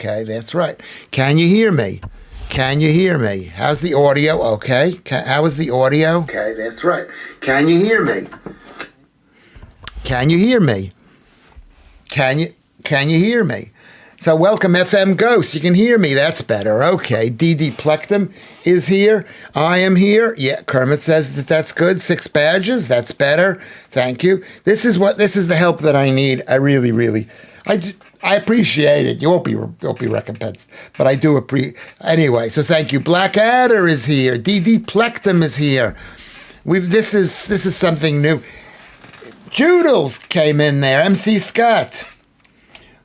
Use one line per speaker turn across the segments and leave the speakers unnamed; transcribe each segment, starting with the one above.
Okay, that's right. Can you hear me? Can you hear me? How's the audio? Okay. How is the audio? Okay, that's right. Can you hear me? Can you hear me? Can you hear me? So welcome FM Ghost. You can hear me. That's better. Okay. DD Plectum is here. I am here. Yeah, Kermit says that's good. 6 badges. That's better. Thank you. This is the help that I need. I really I appreciate it. You won't be recompensed, but I do appreciate. Anyway, so thank you. Blackadder is here. DD Plectum is here. This is something new. Joodles came in there. MC Scott.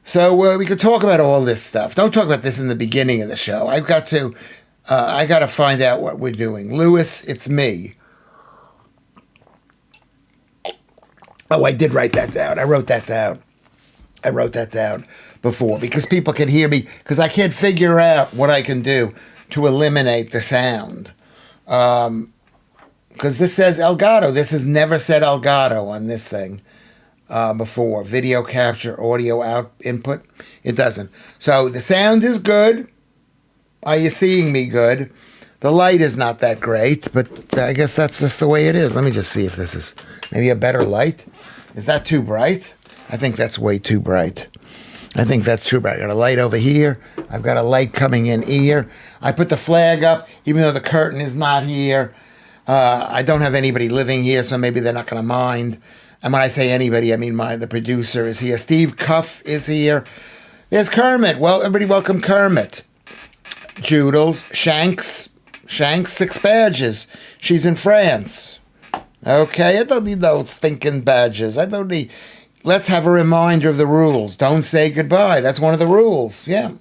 So we could talk about all this stuff. Don't talk about this in the beginning of the show. I got to find out what we're doing. Lewis, it's me. Oh, I did write that down. I wrote that down before because people can hear me because I can't figure out what I can do to eliminate the sound. Because this says Elgato. This has never said Elgato on this thing. Before. Video capture, audio out input. It doesn't. So the sound is good. Are you seeing me good? The light is not that great, but I guess that's just the way it is. Let me just see if this is maybe a better light. Is that too bright? I think that's way too bright. I think that's too bright. I got a light over here. I've got a light coming in here. I put the flag up, even though the curtain is not here. I don't have anybody living here, so maybe they're not going to mind. And when I say anybody, I mean the producer is here. Steve Cuff is here. There's Kermit. Well, everybody welcome Kermit. Joodles. Shanks, 6 badges. She's in France. Okay, I don't need those stinking badges. I don't need... Let's have a reminder of the rules. Don't say goodbye. That's one of the rules. Yeah.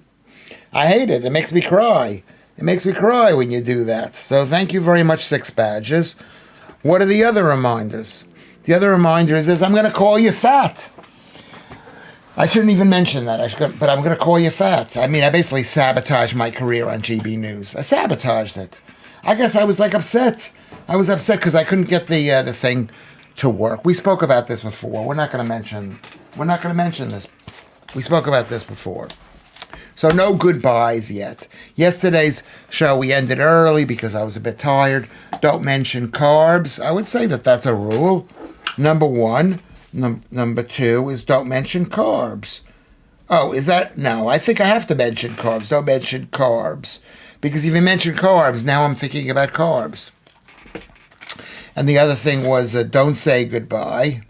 I hate it. It makes me cry. It makes me cry when you do that. So thank you very much, 6 badges. What are the other reminders? The other reminder is I'm going to call you fat. I shouldn't even mention that, but I'm going to call you fat. I mean, I basically sabotaged my career on GB News. I sabotaged it. I guess I was upset. I was upset because I couldn't get the thing to work. We spoke about this before. We're not going to mention this. We spoke about this before. So no goodbyes yet. Yesterday's show, we ended early because I was a bit tired. Don't mention carbs. I would say that's a rule. Number 1. Number 2 is don't mention carbs. Oh, is that? No, I think I have to mention carbs. Don't mention carbs. Because if you mention carbs, now I'm thinking about carbs. And the other thing was don't say goodbye.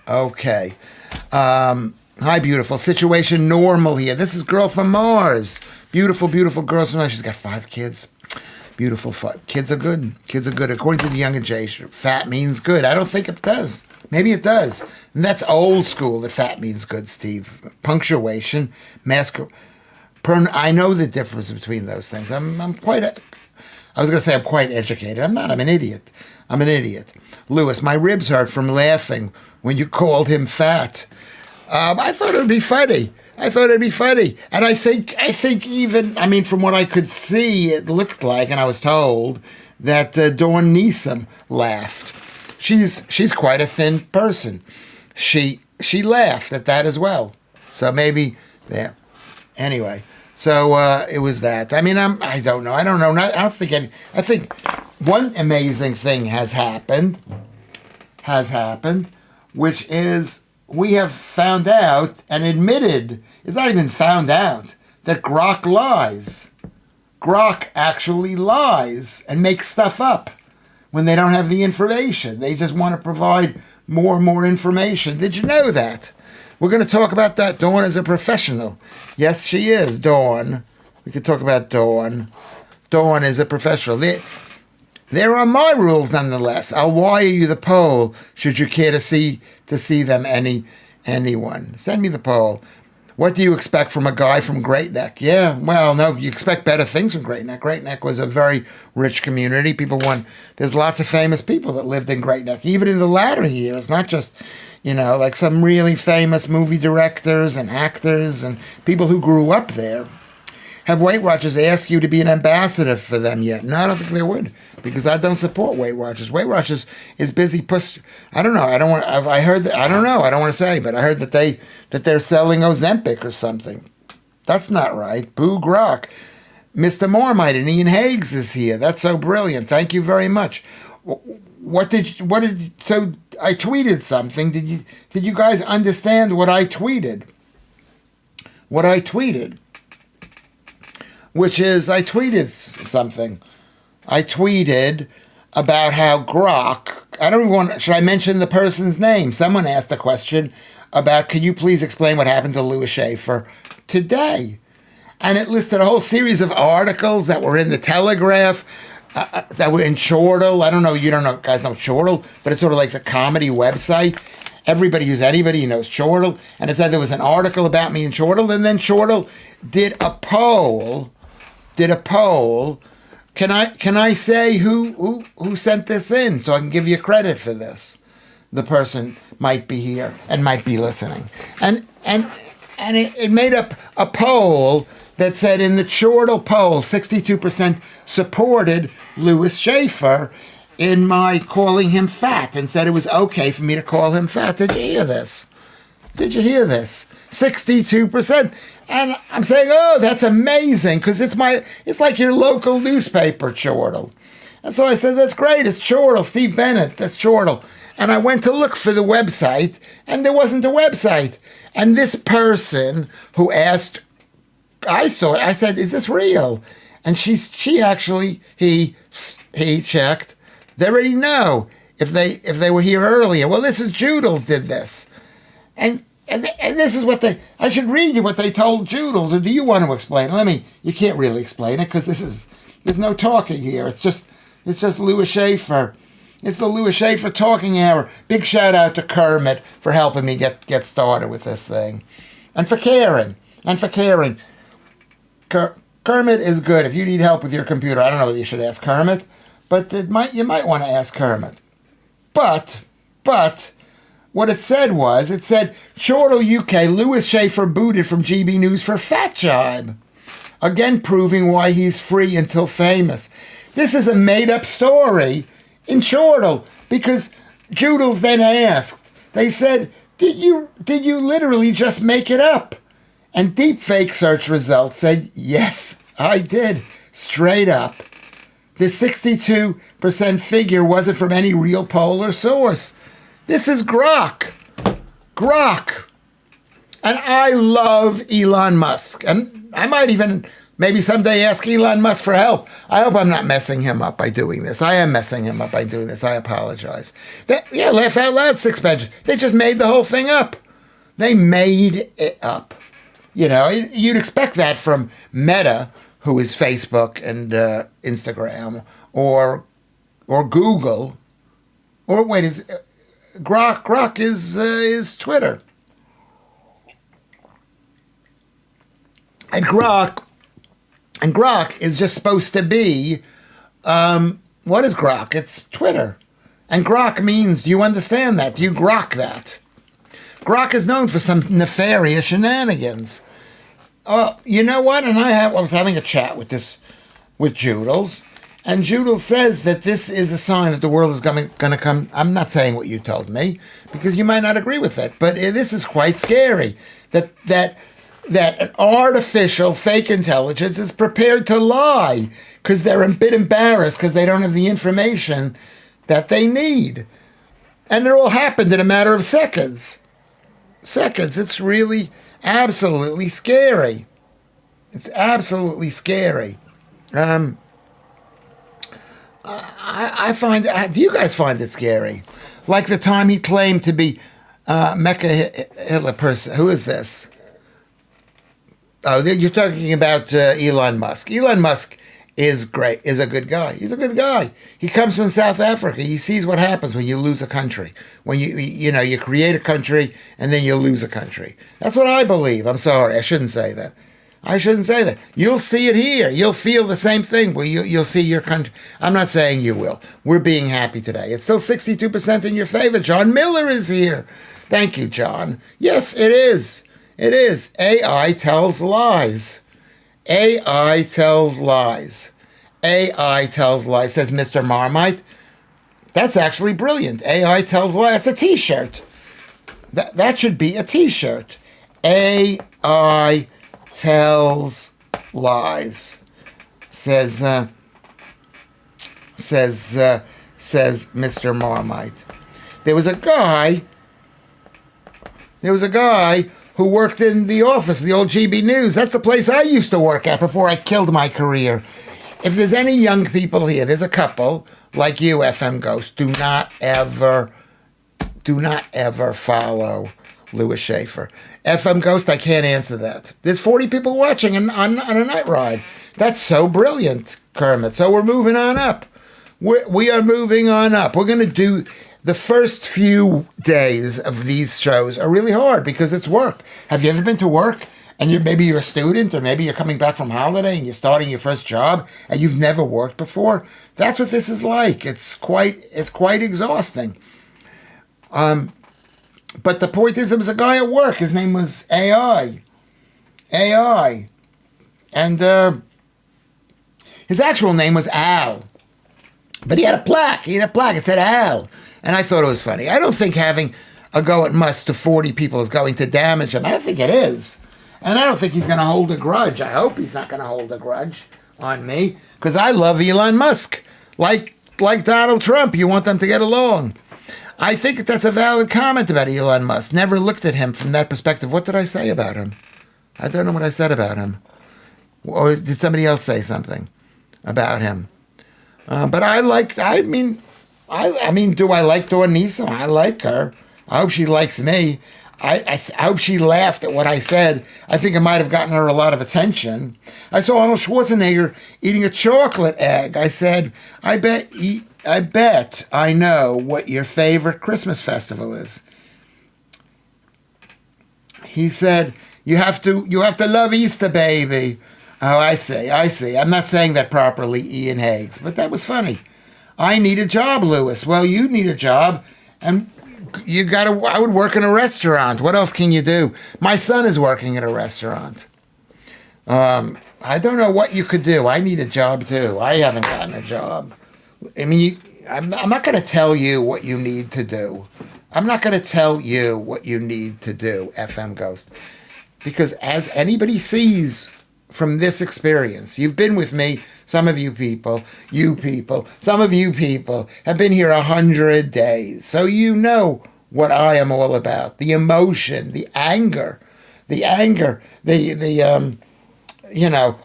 Okay. Hi, beautiful. Situation normal here. This is girl from Mars. Beautiful, beautiful girl from Mars. She's got 5 kids. Beautiful. Kids are good. Kids are good. According to the younger generation, fat means good. I don't think it does. Maybe it does. And that's old school that fat means good, Steve. Punctuation, I know the difference between those things. I was going to say I'm quite educated. I'm not. I'm an idiot. Lewis, my ribs hurt from laughing when you called him fat. I thought it would be funny. And I think even, I mean, from what I could see, it looked like, and I was told, that Dawn Neeson laughed. She's quite a thin person. She laughed at that as well. So maybe, yeah. Anyway, so it was that. I mean, I don't know. I think one amazing thing has happened, which is we have found out and admitted, it's not even found out, that Grok lies. Grok actually lies and makes stuff up when they don't have the information. They just want to provide more and more information. Did you know that? We're going to talk about that. Dawn is a professional. Yes, she is, Dawn. We could talk about Dawn. Dawn is a professional. There are my rules, nonetheless. I'll wire you the poll, should you care to see them, anyone. Send me the poll. What do you expect from a guy from Great Neck? Yeah, well, no, you expect better things from Great Neck. Great Neck was a very rich community. There's lots of famous people that lived in Great Neck, even in the latter years, not just, like some really famous movie directors and actors and people who grew up there. have Weight Watchers asked you to be an ambassador for them yet? No, I don't think they would, because I don't support Weight Watchers. Weight Watchers is busy push. I don't know. I don't want. I heard that. I don't know. I don't want to say, but I heard that they're selling Ozempic or something. That's not right. Boo Grok. Mr. Marmite and Ian Higgs is here. That's so brilliant. Thank you very much. So I tweeted something. Did you guys understand what I tweeted? What I tweeted, which is I tweeted something. I tweeted about how Grok, I don't even want, should I mention the person's name? Someone asked a question about, can you please explain what happened to Lewis Schaffer today? And it listed a whole series of articles that were in the Telegraph, that were in Chortle. I don't know, you don't know, guys know Chortle, but it's sort of like the comedy website. Everybody who's anybody knows Chortle. And it said there was an article about me in Chortle, and then Chortle did a poll. Can I say who sent this in so I can give you credit for this? The person might be here and might be listening. And it made up a poll that said in the Chortle poll, 62% supported Lewis Schaffer in my calling him fat, and said it was okay for me to call him fat. Did you hear this? 62%. And I'm saying, oh, that's amazing, because it's like your local newspaper, Chortle. And so I said, that's great, it's Chortle, Steve Bennett, that's Chortle. And I went to look for the website, and there wasn't a website. And this person who asked, I said, is this real? And he checked. They already know if they were here earlier. Well, this is Joodles did this. And this is what I should read you what they told Joodles, or do you want to explain it? You can't really explain it, because there's no talking here. It's just Lewis Schaffer. It's the Lewis Schaffer talking hour. Big shout out to Kermit for helping me get started with this thing. And for caring. Kermit is good. If you need help with your computer, I don't know if you should ask Kermit, but you might want to ask Kermit. But what it said, Chortle UK, Lewis Schaffer booted from GB News for fat jibe. Again proving why he's free until famous. This is a made-up story in Chortle, because Joodles then asked, they said, did you literally just make it up? And deepfake search results said, yes, I did, straight up. The 62% figure wasn't from any real poll or source. This is Grok. And I love Elon Musk. And I might even maybe someday ask Elon Musk for help. I hope I'm not messing him up by doing this. I am messing him up by doing this. I apologize. Laugh out loud, Six Bench. They just made the whole thing up. They made it up. You'd expect that from Meta, who is Facebook and Instagram, or Google, or wait, is Grok is Twitter, and Grok is just supposed to be what is Grok? It's Twitter, and Grok means. Do you understand that? Do you grok that? Grok is known for some nefarious shenanigans. You know what? And I was having a chat with Joodles, and Joodles says that this is a sign that the world is going to come. I'm not saying what you told me, because you might not agree with it, but this is quite scary. That an artificial fake intelligence is prepared to lie because they're a bit embarrassed because they don't have the information that they need, and it all happened in a matter of seconds. It's really absolutely scary. It's absolutely scary. I find. Do you guys find it scary? Like the time he claimed to be Mecca Hitler person. Who is this? Oh, you're talking about Elon Musk. Elon Musk is great. Is a good guy. He's a good guy. He comes from South Africa. He sees what happens when you lose a country. When you create a country and then you lose a country. That's what I believe. I'm sorry. I shouldn't say that. You'll see it here. You'll feel the same thing. Well, you'll see your country. I'm not saying you will. We're being happy today. It's still 62% in your favor. John Miller is here. Thank you, John. Yes, it is. It is. AI tells lies. AI tells lies. AI tells lies, says Mr. Marmite. That's actually brilliant. AI tells lies. It's a t-shirt. That should be a t-shirt. AI tells lies. Says Mr. Marmite. There was a guy who worked in the office, the old GB News. That's the place I used to work at before I killed my career. If there's any young people here, there's a couple like you, FM Ghost. Do not ever follow Lewis Schaffer. FM Ghost, I can't answer that. There's 40 people watching on a night ride. That's so brilliant, Kermit. So we're moving on up. We are moving on up. We're going to do the first few days of these shows are really hard because it's work. Have you ever been to work and maybe you're a student or maybe you're coming back from holiday and you're starting your first job and you've never worked before? That's what this is like. It's quite exhausting. But the point is, there was a guy at work. His name was AI. And his actual name was Al. But he had a plaque. It said Al. And I thought it was funny. I don't think having a go at Musk to 40 people is going to damage him. I don't think it is. And I don't think he's going to hold a grudge. I hope he's not going to hold a grudge on me. Because I love Elon Musk. Like Donald Trump. You want them to get along. I think that's a valid comment about Elon Musk. Never looked at him from that perspective. What did I say about him? I don't know what I said about him. Or did somebody else say something about him? But I mean, do I like Dawn Neeson? I like her. I hope she likes me. I hope she laughed at what I said. I think it might have gotten her a lot of attention. I saw Arnold Schwarzenegger eating a chocolate egg. I said, I bet I know what your favorite Christmas festival is. He said, you have to love Easter, baby. Oh, I see. I'm not saying that properly, Ian Higgs, but that was funny. I need a job, Lewis. Well, you need a job, and I would work in a restaurant. What else can you do? My son is working at a restaurant. I don't know what you could do. I need a job, too. I haven't gotten a job. I mean, I'm not going to tell you what you need to do. I'm not going to tell you what you need to do, FM Ghost. Because as anybody sees from this experience, you've been with me, some of you people, some of you people have been here 100 days. So you know what I am all about. The emotion, the anger,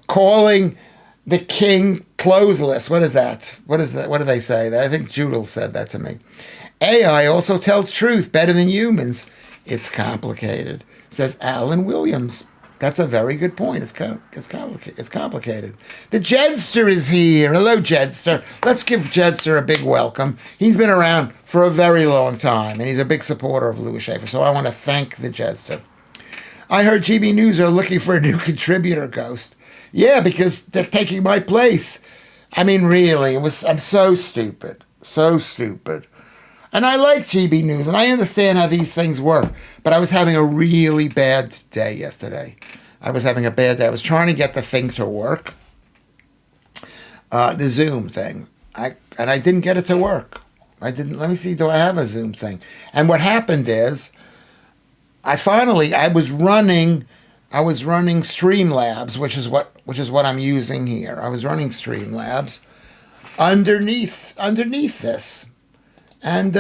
calling the king clothless. What is that? What do they say? I think Judel said that to me. AI also tells truth better than humans. It's complicated, says Alan Williams. That's a very good point. It's complicated. The Jedster is here. Hello, Jedster. Let's give Jedster a big welcome. He's been around for a very long time, and he's a big supporter of Lewis Schaffer, so I want to thank the Jedster. I heard GB News are looking for a new contributor, Ghost. Yeah, because they're taking my place. I mean, really, I'm so stupid. And I like GB News, and I understand how these things work. But I was having a really bad day yesterday. I was trying to get the thing to work, the Zoom thing. I didn't get it to work. Let me see, do I have a Zoom thing? And what happened is, I was running Streamlabs, which is what I'm using here. I was running Streamlabs underneath this. And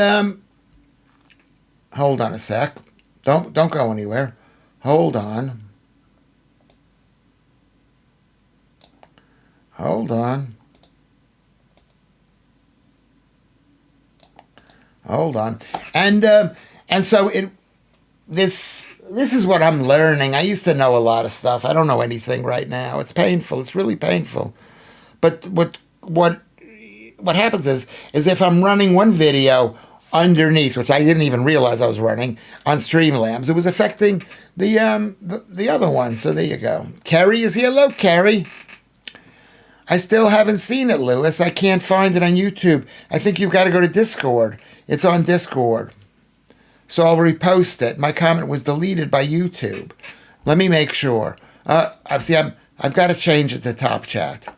hold on a sec. Don't go anywhere. Hold on. And so this is what I'm learning. I used to know a lot of stuff. I don't know anything right now. It's painful. It's really painful. But what happens is if I'm running one video underneath, which I didn't even realize I was running on Streamlabs, it was affecting the other one. So there you go. Kerry is here. Hello, Kerry. I still haven't seen it, Lewis. I can't find it on YouTube. I think you've got to go to Discord. It's on Discord. So I'll repost it. My comment was deleted by YouTube. Let me make sure. I'm I've got to change it to Top Chat.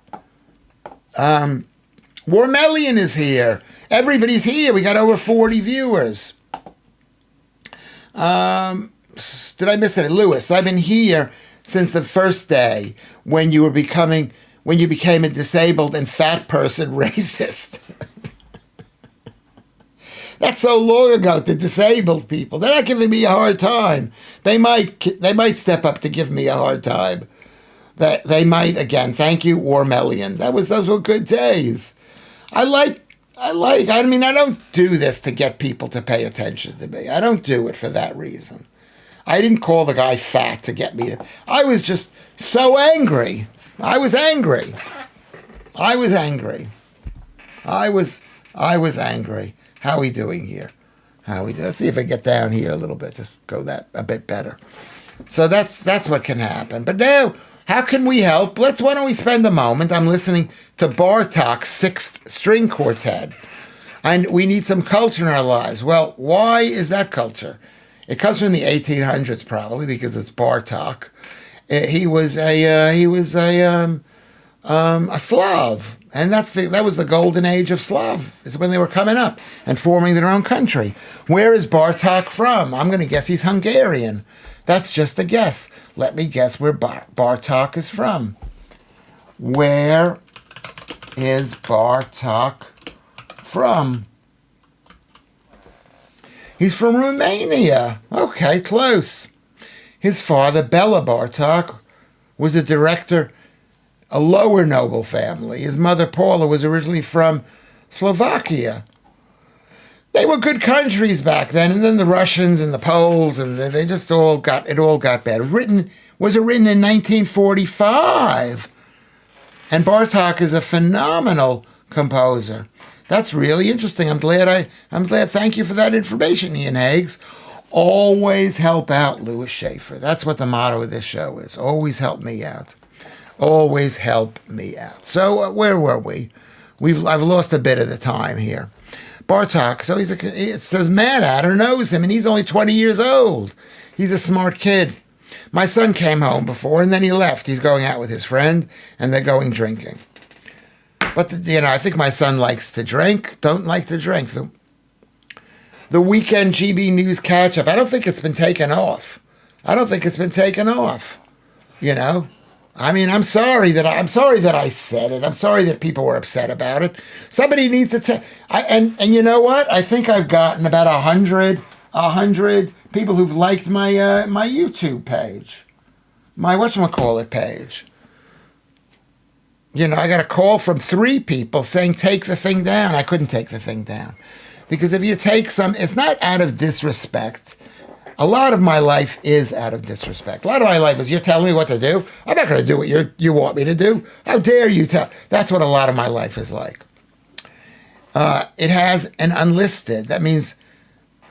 Warmelian is here. Everybody's here. We got over 40 viewers. Did I miss it? Lewis, I've been here since the first day when you became a disabled and fat person racist. That's so long ago. The disabled people, they're not giving me a hard time. They might step up to give me a hard time. That they might again. Thank you, Warmelian. Those were good days. I mean, I don't do this to get people to pay attention to me. I don't do it for that reason. I didn't call the guy fat to get me to. I was just so angry. I was angry. How are we doing here? Let's see if I get down here a little bit. Just go that a bit better. So that's what can happen. But now, how can we help? Why don't we spend a moment? I'm listening to Bartok's Sixth String Quartet. And we need some culture in our lives. Well, why is that culture? It comes from the 1800s probably because it's Bartok. He was a Slav, and that was the golden age of Slav. Is when they were coming up and forming their own country. Where is Bartok from? I'm going to guess he's Hungarian. That's just a guess. Let me guess where Bartok is from. Where is Bartok from? He's from Romania. Okay, close. His father, Bela Bartok, was a director, a lower noble family. His mother, Paula, was originally from Slovakia. They were good countries back then, and then the Russians and the Poles, and they just all got bad. Was it written in 1945? And Bartok is a phenomenal composer. That's really interesting. I'm glad. Thank you for that information, Ian Higgs. Always help out Lewis Schaffer. That's what the motto of this show is. Always help me out. Always help me out. So where were we? I've lost a bit of the time here. Bartok. So it says Mad Hatter knows him, and he's only 20 years old. He's a smart kid. My son came home before, and then he left. He's going out with his friend, and they're going drinking. But I think my son likes to drink. Don't like to drink. The weekend GB News catch-up. I don't think it's been taken off. I mean, I'm sorry that I said it. I'm sorry that people were upset about it. Somebody needs to tell. And you know what? I think I've gotten about 100 people who've liked my my YouTube page, my whatchamacallit page. I got a call from 3 people saying take the thing down. I couldn't take the thing down because if you take it's not out of disrespect. A lot of my life is out of disrespect. A lot of my life is you're telling me what to do. I'm not going to do what you want me to do. How dare you tell? That's what a lot of my life is like. It has an unlisted. That means,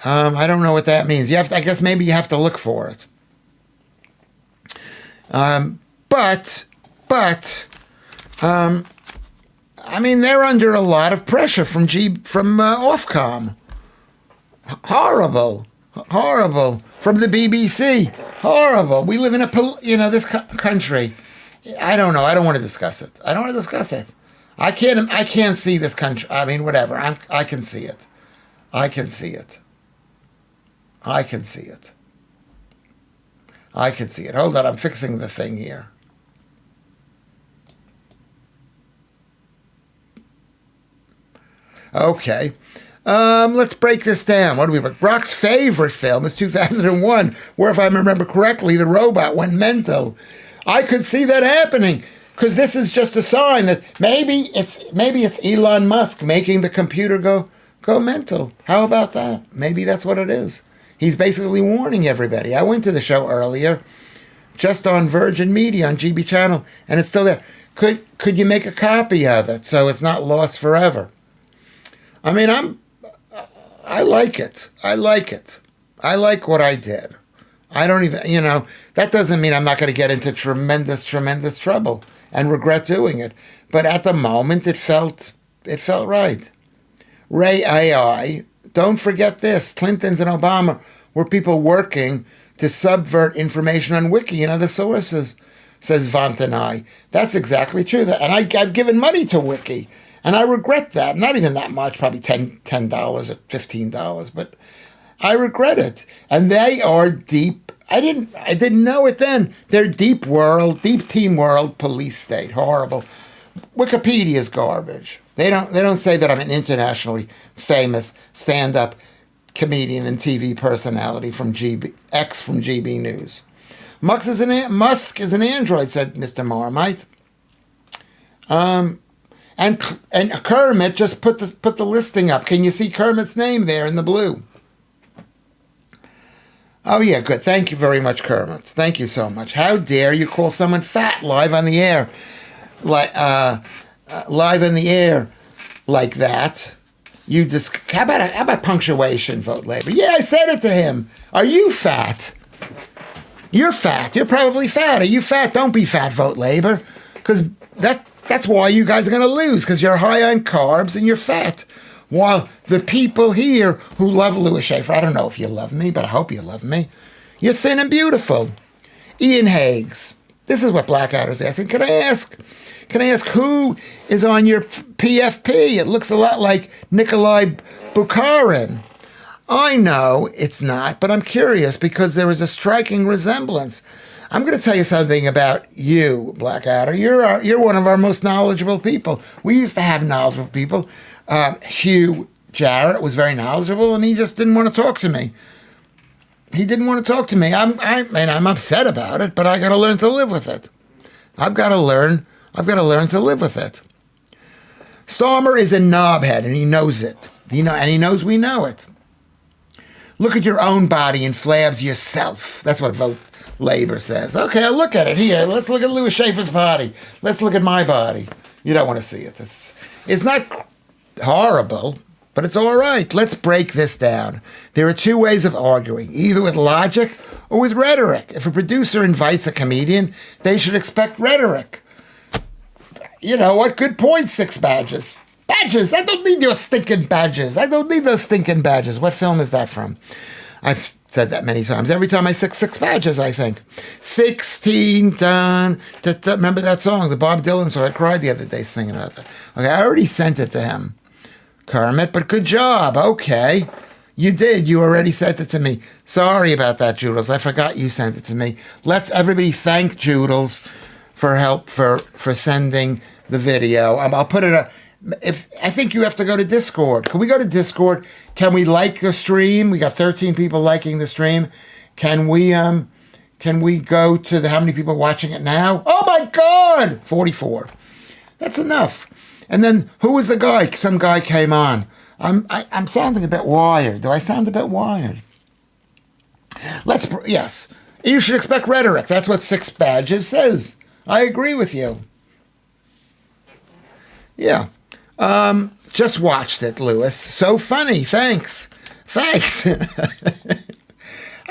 I don't know what that means. I guess maybe you have to look for it. But I mean, they're under a lot of pressure from Ofcom. Horrible. From the BBC. Horrible. We live in this country. I don't know. I don't want to discuss it. I can't see this country. I mean, whatever. I can see it. Hold on. I'm fixing the thing here. Okay. Let's break this down. What do we? Brock's favorite film is 2001, where, if I remember correctly, the robot went mental. I could see that happening because this is just a sign that maybe it's Elon Musk making the computer go mental. How about that? Maybe that's what it is. He's basically warning everybody. I went to the show earlier, just on Virgin Media on GB Channel, and it's still there. Could you make a copy of it so it's not lost forever? I mean, I like it. I like what I did. I don't even, that doesn't mean I'm not going to get into tremendous trouble and regret doing it. But at the moment, it felt right. Ray AI, don't forget this. Clintons and Obama were people working to subvert information on Wiki and other sources says Vantanai. That's exactly true. And I've given money to Wiki, and I regret that. Not even that much, probably $10 or $15, but I regret it. And they are deep. I didn't know it then. They're deep team world, police state. Horrible. Wikipedia's garbage. They don't say that I'm an internationally famous stand-up comedian and TV personality from GB News. Musk is an android, said Mr. Marmite. And Kermit just put the listing up. Can you see Kermit's name there in the blue? Oh yeah, good. Thank you very much, Kermit. Thank you so much. How dare you call someone fat live on the air, live in the air like that? How about punctuation, Vote Labor? Yeah, I said it to him. Are you fat? You're fat. You're probably fat. Are you fat? Don't be fat, Vote Labor, because that's why you guys are going to lose, because you're high on carbs and you're fat. While the people here who love Lewis Schaffer, I don't know if you love me, but I hope you love me. You're thin and beautiful. Ian Higgs. This is what Blackadder's asking. Can I ask who is on your PFP? It looks a lot like Nikolai Bukharin. I know it's not, but I'm curious because there is a striking resemblance. I'm going to tell you something about you, Blackadder. You're one of our most knowledgeable people. We used to have knowledgeable people. Hugh Jarrett was very knowledgeable, and he just didn't want to talk to me. He didn't want to talk to me. I'm upset about it, but I got to learn to live with it. I've got to learn to live with it. Stormer is a knobhead, and he knows it. And he knows we know it. Look at your own body and flabs yourself. That's what Vote Labor says. Okay, I'll look at it here. Let's look at Lewis Schaffer's body. Let's look at my body. You don't want to see it. It's not horrible, but it's all right. Let's break this down. There are two ways of arguing, either with logic or with rhetoric. If a producer invites a comedian, they should expect rhetoric. You know what? Good point, 6 badges. Badges! I don't need your stinking badges. I don't need those stinking badges. What film is that from? I've said that many times. Every time I say 6 badges, I think. 16, done. Remember that song, the Bob Dylan song? I cried the other day singing about that. Okay, I already sent it to him, Kermit, but good job. Okay. You did. You already sent it to me. Sorry about that, Joodles. I forgot you sent it to me. Let's everybody thank Joodles for help for sending the video. I'll put it up. I think you have to go to Discord. Can we go to Discord? Can we like the stream? We got 13 people liking the stream. Can we go to how many people are watching it now? Oh my God! 44. That's enough. And then who was the guy? Some guy came on. I'm sounding a bit wired. Do I sound a bit wired? Yes. You should expect rhetoric. That's what 6 badges says. I agree with you. Yeah. Just watched it, Lewis. So funny. Thanks.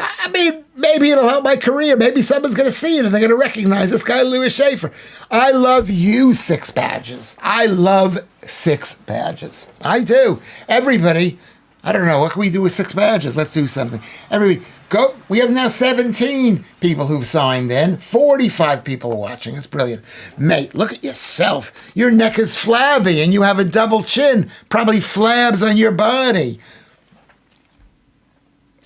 I mean, maybe it'll help my career. Maybe someone's going to see it and they're going to recognize this guy, Lewis Schaffer. I love you, 6 badges. I love 6 badges. I do. Everybody, I don't know. What can we do with 6 badges? Let's do something. Everybody, go. We have now 17 people who've signed in. 45 people watching. It's brilliant. Mate, look at yourself. Your neck is flabby and you have a double chin. Probably flabs on your body.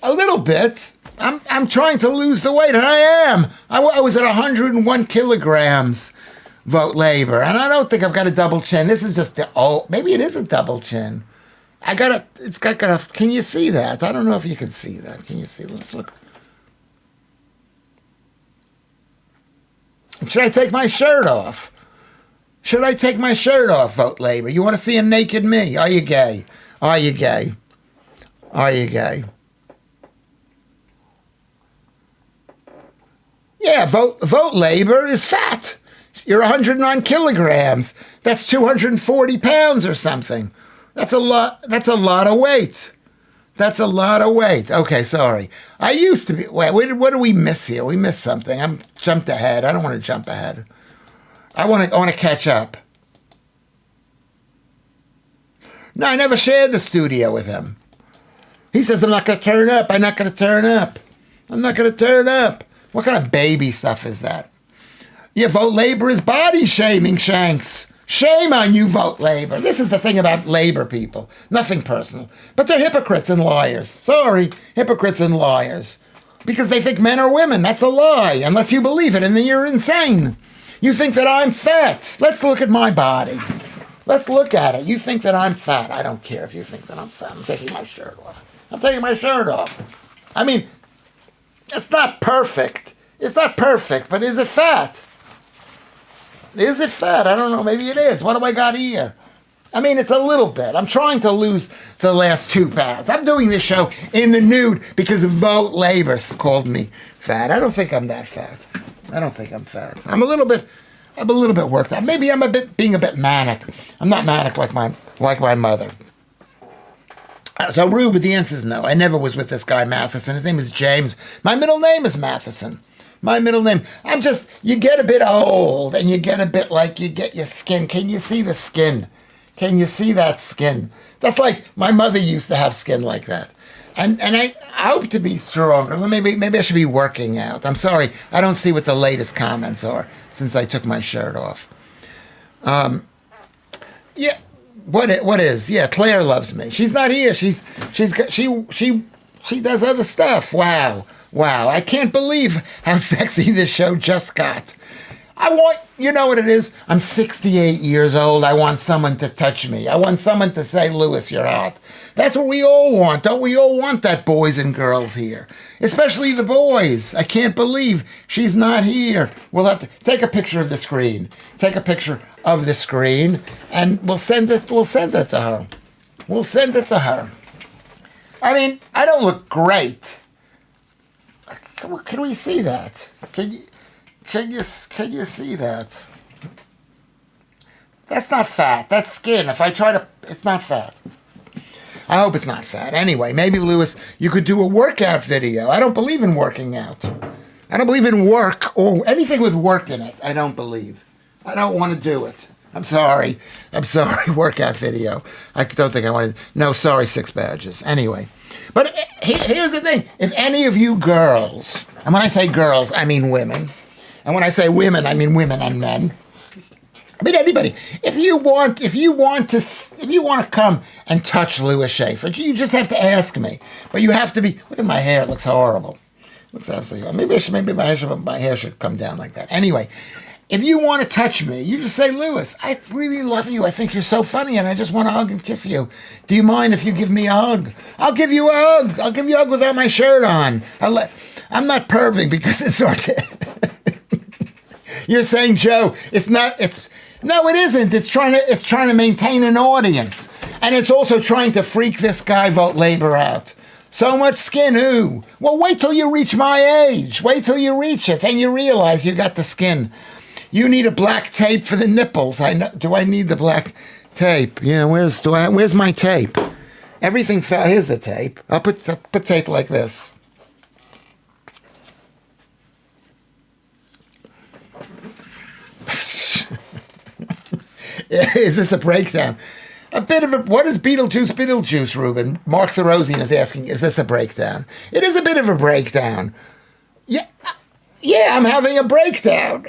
A little bit. I'm trying to lose the weight, and I am. I was at 101 kilograms, Vote Labor, and I don't think I've got a double chin. This is just maybe it is a double chin. It's got a. Can you see that? I don't know if you can see that. Can you see? Let's look. Should I take my shirt off? Vote Labor? You want to see a naked me? Are you gay? Yeah, vote Labor is fat. You're 109 kilograms. That's 240 pounds or something. That's a lot of weight. Okay, sorry. I used to be. Wait, what do we miss here? We missed something. I'm jumped ahead. I don't want to jump ahead. I want to catch up. No, I never shared the studio with him. He says I'm not going to turn up. I'm not going to turn up. What kind of baby stuff is that? Yeah, vote labor is body shaming, Shanks. Shame on you, vote labor. This is the thing about labor people. Nothing personal. But they're hypocrites and liars. Sorry, hypocrites and liars. Because they think men are women. That's a lie. Unless you believe it, and then you're insane. You think that I'm fat. Let's look at my body. Let's look at it. You think that I'm fat. I don't care if you think that I'm fat. I'm taking my shirt off. I'm taking my shirt off. I mean, it's not perfect. It's not perfect, but is it fat? Is it fat? I don't know. Maybe it is. What do I got here? I mean, it's a little bit. I'm trying to lose the last 2 pounds. I'm doing this show in the nude because Vote Labor called me fat. I don't think I'm that fat. I don't think I'm fat. I'm a little bit worked out. Maybe I'm being a bit manic. I'm not manic like my mother. So Rube, the answer is no. I never was with this guy Matheson. His name is James. My middle name is Matheson. My middle name. You get a bit old and you get a bit like you get your skin. Can you see the skin? Can you see that skin? That's like my mother used to have skin like that. And I hope to be stronger. Maybe I should be working out. I'm sorry. I don't see what the latest comments are since I took my shirt off. Yeah. What is? Yeah, Claire loves me. She's not here. She does other stuff. Wow. I can't believe how sexy this show just got. You know what it is? I'm 68 years old. I want someone to touch me. I want someone to say, Lewis, you're hot. That's what we all want. Don't we all want that, boys and girls here? Especially the boys. I can't believe she's not here. We'll have to take a picture of the screen. Take a picture of the screen, and we'll send it to her. We'll send it to her. I mean, I don't look great. Can we see that? Can you see that? That's not fat. That's skin. It's not fat. I hope it's not fat. Anyway, maybe, Lewis, you could do a workout video. I don't believe in working out. I don't believe in work or anything with work in it. I don't believe. I don't want to do it. I'm sorry. Workout video. I don't think I want to. No, sorry, 6 badges. Anyway. But here's the thing. If any of you girls, and when I say girls, I mean women. And when I say women, I mean women and men. I mean anybody. If you want to come and touch Lewis Schaffer, you just have to ask me. But you have to be. Look at my hair; it looks horrible. It looks absolutely horrible. Maybe my hair should come down like that. Anyway, if you want to touch me, you just say, Lewis, I really love you. I think you're so funny, and I just want to hug and kiss you. Do you mind if you give me a hug? I'll give you a hug. I'll give you a hug without my shirt on. I'm not perving because it's hard to. You're saying, Joe, no, it isn't. It's trying to maintain an audience. And it's also trying to freak this guy Vote Labor out. So much skin, ooh. Well, wait till you reach my age. Wait till you reach it. Then you realize you got the skin. You need a black tape for the nipples. Do I need the black tape? Yeah, where's my tape? Everything fell. Here's the tape. I'll put tape like this. Is this a breakdown? What is Beetlejuice, Ruben? Mark Therosian is asking, is this a breakdown? It is a bit of a breakdown. Yeah, I'm having a breakdown.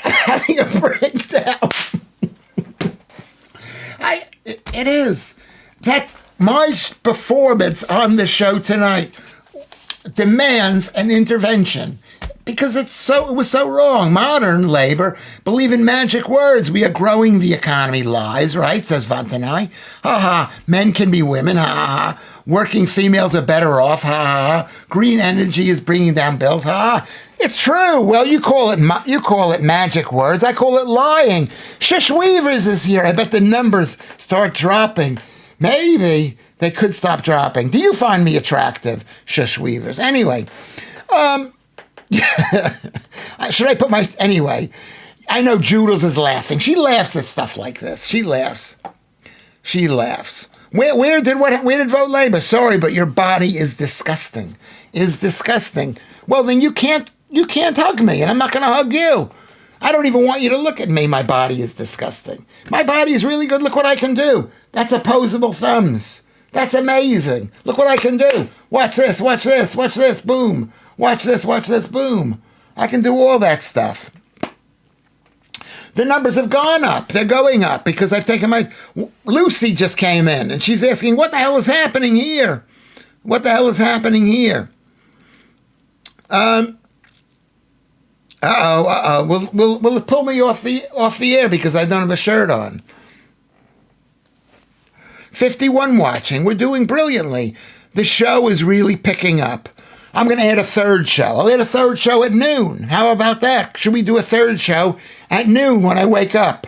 It is. That my performance on the show tonight demands an intervention. Because it was so wrong. Modern labor believe in magic words. We are growing the economy. Lies, right? Says Vantanai. Ha ha. Men can be women. Ha ha ha. Working females are better off. Ha ha ha. Green energy is bringing down bills. Ha ha. It's true. Well, you call it magic words. I call it lying. Shush Weavers is here. I bet the numbers start dropping. Maybe they could stop dropping. Do you find me attractive, Shush Weavers? Anyway, should I put anyway, I know Judels is laughing. She laughs at stuff like this. She laughs. Where did Vote Labor? Sorry, but your body is disgusting. Well, then you can't hug me, and I'm not going to hug you. I don't even want you to look at me. My body is disgusting. My body is really good. Look what I can do. That's opposable thumbs. That's amazing. Look what I can do. Watch this, boom. Watch this, boom. I can do all that stuff. The numbers have gone up. They're going up because I've taken my... Lucy just came in, and she's asking, what the hell is happening here? What the hell is happening here? Will it pull me off the air because I don't have a shirt on? 51 watching. We're doing brilliantly. The show is really picking up. I'm going to add a third show. I'll add a third show at noon. How about that? Should we do a third show at noon when I wake up?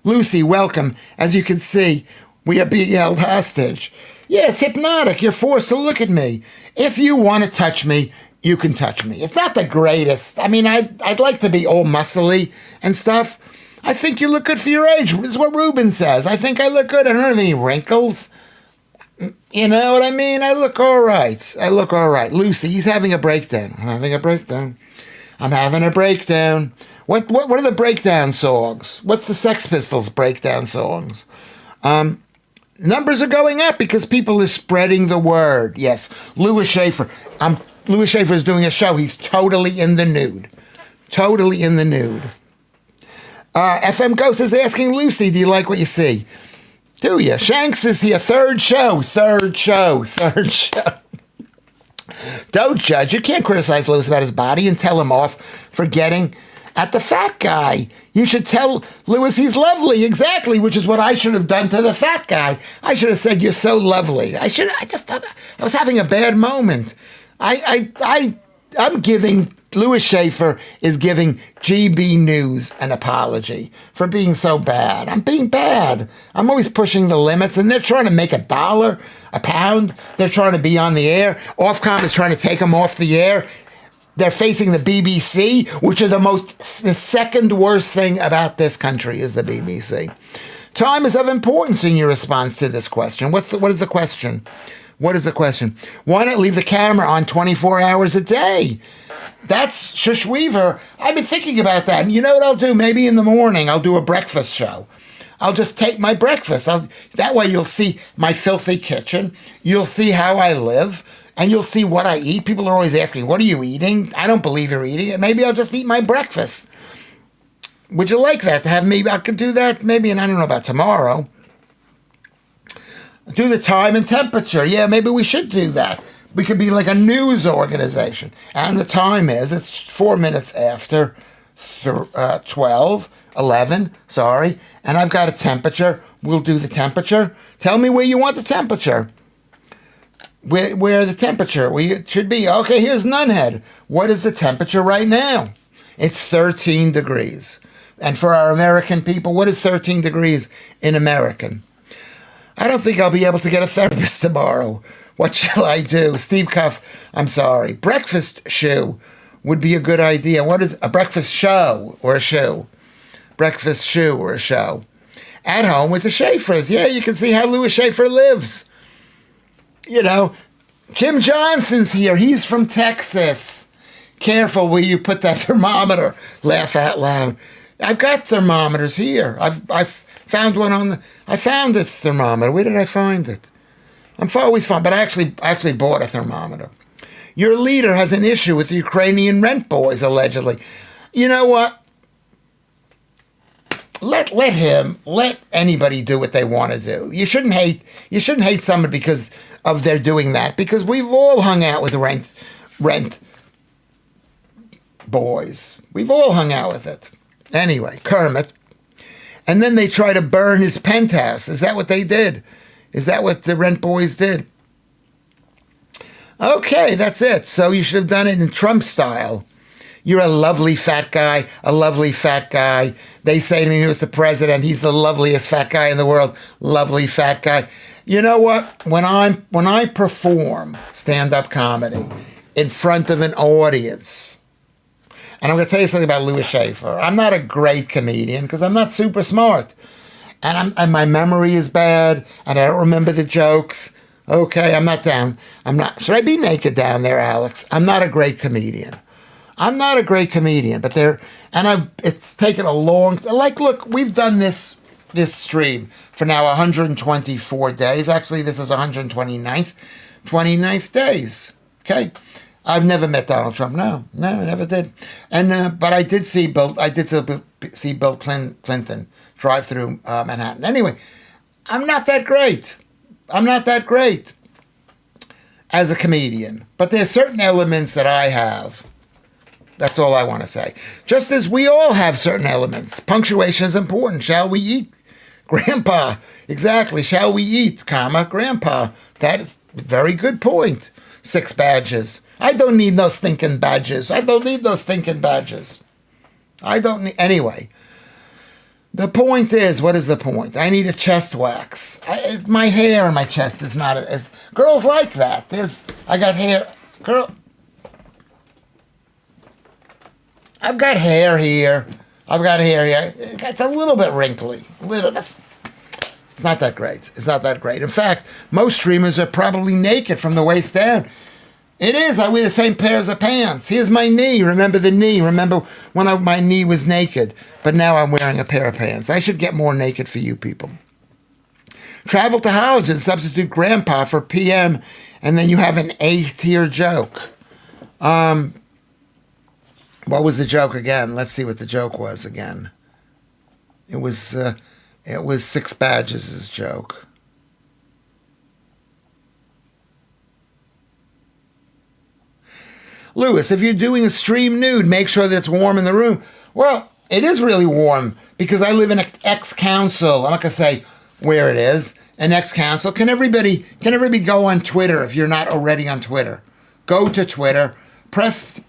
Lucy, welcome. As you can see, we are being held hostage. Yeah, it's hypnotic. You're forced to look at me. If you want to touch me, you can touch me. It's not the greatest. I mean, I'd like to be all muscly and stuff. I think you look good for your age. This is what Ruben says. I think I look good. I don't have any wrinkles. You know what I mean? I look all right. I look all right. Lucy, he's having a breakdown. I'm having a breakdown. I'm having a breakdown. What are the breakdown songs? What's the Sex Pistols breakdown songs? Numbers are going up because people are spreading the word. Yes, Lewis Schaffer. Lewis Schaffer is doing a show. He's totally in the nude. Totally in the nude. FM Ghost is asking Lucy, do you like what you see? Do you? Shanks is here. Third show. Don't judge. You can't criticize Lewis about his body and tell him off for getting at the fat guy. You should tell Lewis he's lovely. Exactly, which is what I should have done to the fat guy. I should have said, you're so lovely. I was having a bad moment. I'm giving... Lewis Schaffer is giving GB News an apology for being so bad. I'm being bad. I'm always pushing the limits, and they're trying to make $1 a pound. They're trying to be on the air. Ofcom is trying to take them off the air. They're facing the BBC, which are the second worst thing about this country is the BBC. Time is of importance in your response to this question. What is the question? What is the question? Why not leave the camera on 24 hours a day? That's Shush Weaver. I've been thinking about that. And you know what I'll do? Maybe in the morning I'll do a breakfast show. I'll just take my breakfast. That way you'll see my filthy kitchen. You'll see how I live. And you'll see what I eat. People are always asking, what are you eating? I don't believe you're eating it. Maybe I'll just eat my breakfast. Would you like that? To have me? I could do that maybe, and I don't know about tomorrow. Do the time and temperature. Yeah, maybe we should do that. We could be like a news organization. And the time it's 4 minutes after 11, sorry. And I've got a temperature. We'll do the temperature. Tell me where you want the temperature. Where the temperature it should be. Okay, here's Nunhead. What is the temperature right now? It's 13 degrees. And for our American people, what is 13 degrees in American? I don't think I'll be able to get a therapist tomorrow. What shall I do? Steve Cuff, I'm sorry. Breakfast shoe would be a good idea. What is a breakfast show or a shoe? Breakfast shoe or a show. At home with the Schaffers. Yeah, you can see how Lewis Schaffer lives. You know, Jim Johnson's here. He's from Texas. Careful where you put that thermometer. Laugh out loud. I've got thermometers here. I've found one I found a thermometer. Where did I find it? I'm always fine, but I actually bought a thermometer. Your leader has an issue with the Ukrainian rent boys, allegedly. You know what? Let anybody do what they want to do. You shouldn't hate someone because of their doing that, because we've all hung out with rent boys. We've all hung out with it. Anyway, Kermit. And then they try to burn his penthouse. Is that what they did? Is that what the rent boys did? Okay, that's it. So you should have done it in Trump style. You're a lovely fat guy, a lovely fat guy. They say to me, Mr. President, he's the loveliest fat guy in the world. Lovely fat guy. You know what? When I perform stand-up comedy in front of an audience, and I'm going to tell you something about Lewis Schaffer. I'm not a great comedian because I'm not super smart. And my memory is bad, and I don't remember the jokes. Okay, I'm not down. Should I be naked down there, Alex? I'm not a great comedian. But it's taken a long, look, we've done this stream for now 124 days. Actually, this is 129th days. Okay. I've never met Donald Trump. No, I never did. And but I did see Bill. I did see Bill Clinton drive through Manhattan. Anyway, I'm not that great. I'm not that great as a comedian. But there's certain elements that I have. That's all I want to say. Just as we all have certain elements. Punctuation is important. Shall we eat? Grandpa. Exactly. Shall we eat, comma, Grandpa. That is a very good point. 6 badges. I don't need no stinking badges. I don't need those stinking badges. I don't need... Anyway. The point is, what is the point? I need a chest wax. My hair on my chest is not as... Girls like that. I got hair... Girl... I've got hair here. I've got hair here. It's a little bit wrinkly. It's not that great. It's not that great. In fact, most streamers are probably naked from the waist down. It is. I wear the same pairs of pants. Here's my knee. Remember the knee. Remember when my knee was naked. But now I'm wearing a pair of pants. I should get more naked for you people. Travel to Holland and substitute Grandpa for PM, and then you have an A-tier joke. What was the joke again? Let's see what the joke was again. It was 6 badges' joke. Lewis, if you're doing a stream nude, make sure that it's warm in the room. Well, it is really warm because I live in an ex-council. I'm not going to say where it is. An ex-council. Can everybody go on Twitter if you're not already on Twitter? Go to Twitter. Press the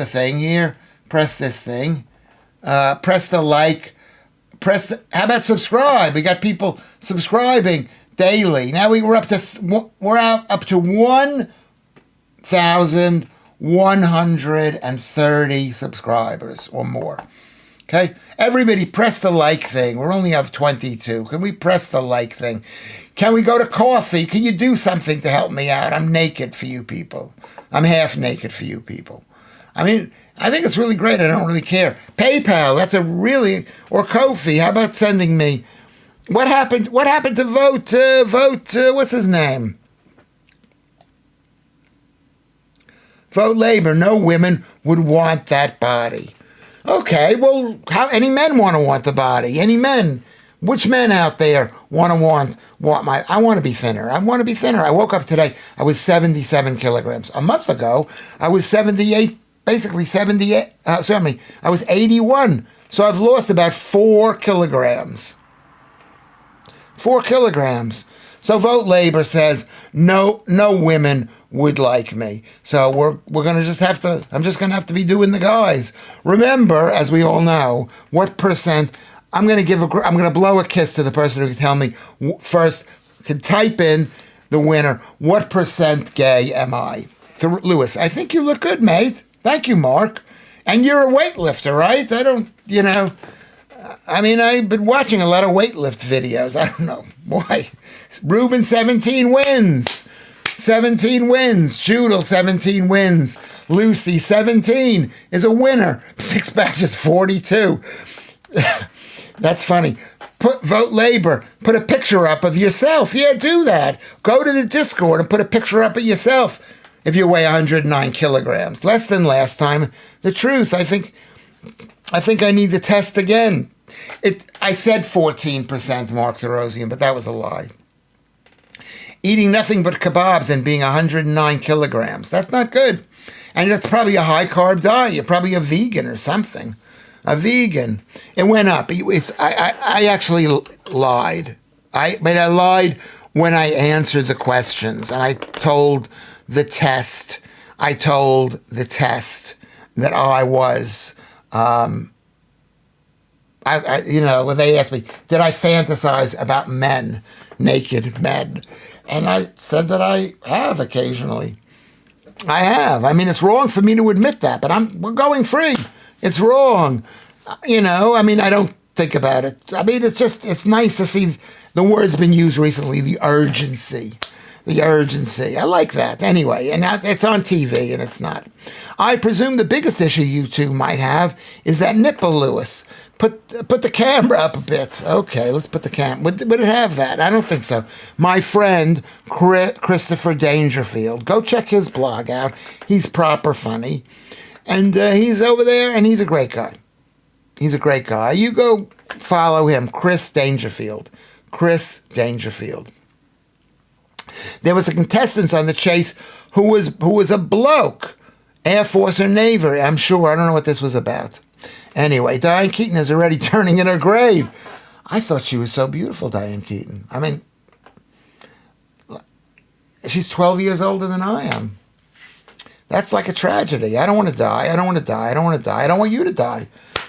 thing here. Press this thing. Press the like. How about subscribe? We got people subscribing daily. Now we're up to 1,130 subscribers or more. Okay, everybody press the like thing. We only have 22. Can we press the like thing? Can we go to coffee? Can you do something to help me out? I'm naked for you people. I'm half naked for you people. I mean, I think it's really great. I don't really care. PayPal, or Ko-fi. How about sending me? What happened to vote, what's his name? Vote Labor. No women would want that body. Okay, well, any men want the body? Any men? Which men out there want I want to be thinner. I want to be thinner. I woke up today, I was 77 kilograms. A month ago, I was 78, basically 78, I was 81. So I've lost about 4 kilograms. 4 kilograms. So Vote Labor says, no women would like me. So we're going to just have to, I'm just going to have to be doing the guys. Remember, as we all know, what percent, I'm going to blow a kiss to the person who can tell me first, can type in the winner, what percent gay am I? To Lewis, I think you look good, mate. Thank you, Mark. And you're a weightlifter, right? I've been watching a lot of weightlift videos. I don't know why. Ruben, 17 wins. 17 wins. Judel, 17 wins. Lucy, 17 is a winner. 6 badges, 42. That's funny. Vote Labor. Put a picture up of yourself. Yeah, do that. Go to the Discord and put a picture up of yourself if you weigh 109 kilograms. Less than last time. The truth, I think I need to test again. I said 14%, Mark DeRosian, but that was a lie. Eating nothing but kebabs and being 109 kilograms. That's not good. And that's probably a high-carb diet. You're probably a vegan or something. A vegan. It went up. I actually lied. I lied when I answered the questions. And I told the test that I was... when they asked me, did I fantasize about men, naked men? And I said that I have occasionally. I have. I mean, it's wrong for me to admit that, but we're going free. It's wrong. I don't think about it. I mean, it's nice to see the word's been used recently, the urgency. The urgency. I like that. Anyway, and now it's on TV and it's not. I presume the biggest issue you two might have is that nipple, Lewis. Put the camera up a bit. Okay, let's put the would it have that? I don't think so. My friend, Christopher Dangerfield. Go check his blog out. He's proper funny. And he's over there, and he's a great guy. He's a great guy. You go follow him, Chris Dangerfield. Chris Dangerfield. There was a contestant on The Chase who was a bloke, Air Force or Navy, I'm sure. I don't know what this was about. Anyway, Diane Keaton is already turning in her grave. I thought she was so beautiful, Diane Keaton. I mean, she's 12 years older than I am. That's like a tragedy. I don't want to die. I don't want to die. I don't want to die. I don't want you to die.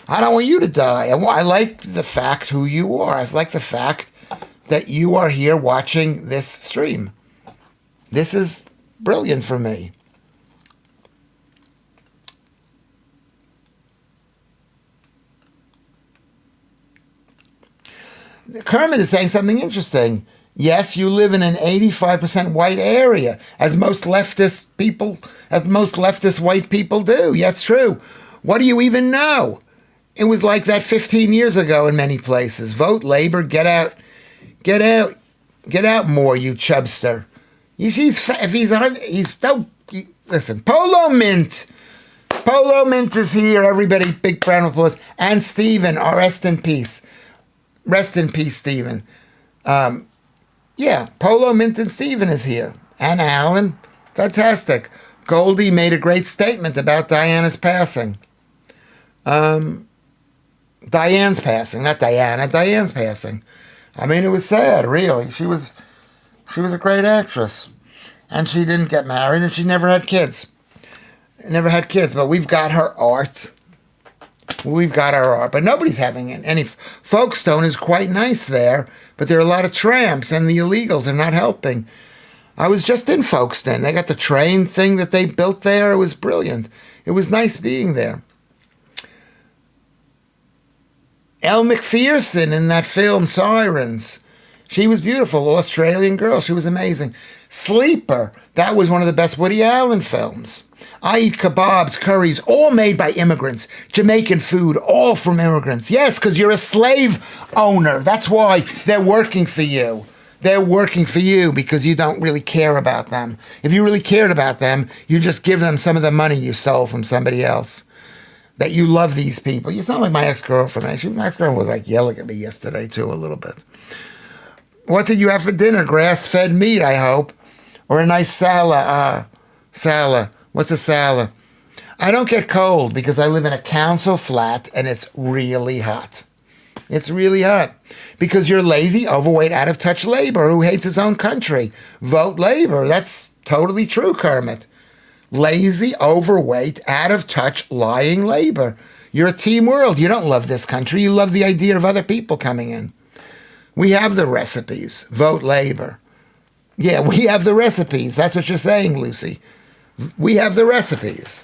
I don't want you to die. I like the fact who you are. I like the fact that you are here watching this stream. This is brilliant for me. Kermit is saying something interesting. Yes, you live in an 85% white area, as most leftist white people do. Yes, true. What do you even know? It was like that 15 years ago in many places. Vote Labor, get out more, you chubster. Listen, Polo Mint is here, everybody, big round of applause. And Stephen, rest in peace. Rest in peace, Stephen. Yeah, Polo Mint and Stephen is here. And Alan. Fantastic. Goldie made a great statement about Diana's passing. Diane's passing, not Diana. Diane's passing. I mean, it was sad, really. She was a great actress. And she didn't get married, and she never had kids. But we've got her art. But nobody's having any. Folkestone is quite nice there, but there are a lot of tramps, and the illegals are not helping. I was just in Folkestone. They got the train thing that they built there. It was brilliant. It was nice being there. Elle Macpherson in that film Sirens. She was beautiful, Australian girl. She was amazing. Sleeper, that was one of the best Woody Allen films. I eat kebabs, curries, all made by immigrants. Jamaican food, all from immigrants. Yes, because you're a slave owner. That's why they're working for you. They're working for you because you don't really care about them. If you really cared about them, you just give them some of the money you stole from somebody else. That you love these people. You sound like my ex-girlfriend. Actually, my ex-girlfriend was like yelling at me yesterday too a little bit. What did you have for dinner? Grass-fed meat, I hope. Or a nice salad. Salad. What's a salad? I don't get cold because I live in a council flat and it's really hot. It's really hot. Because you're lazy, overweight, out-of-touch labor who hates his own country. Vote Labor. That's totally true, Kermit. Lazy, overweight, out-of-touch, lying labor. You're a team world. You don't love this country. You love the idea of other people coming in. We have the recipes. Vote Labor. Yeah, we have the recipes. That's what you're saying, Lucy. We have the recipes.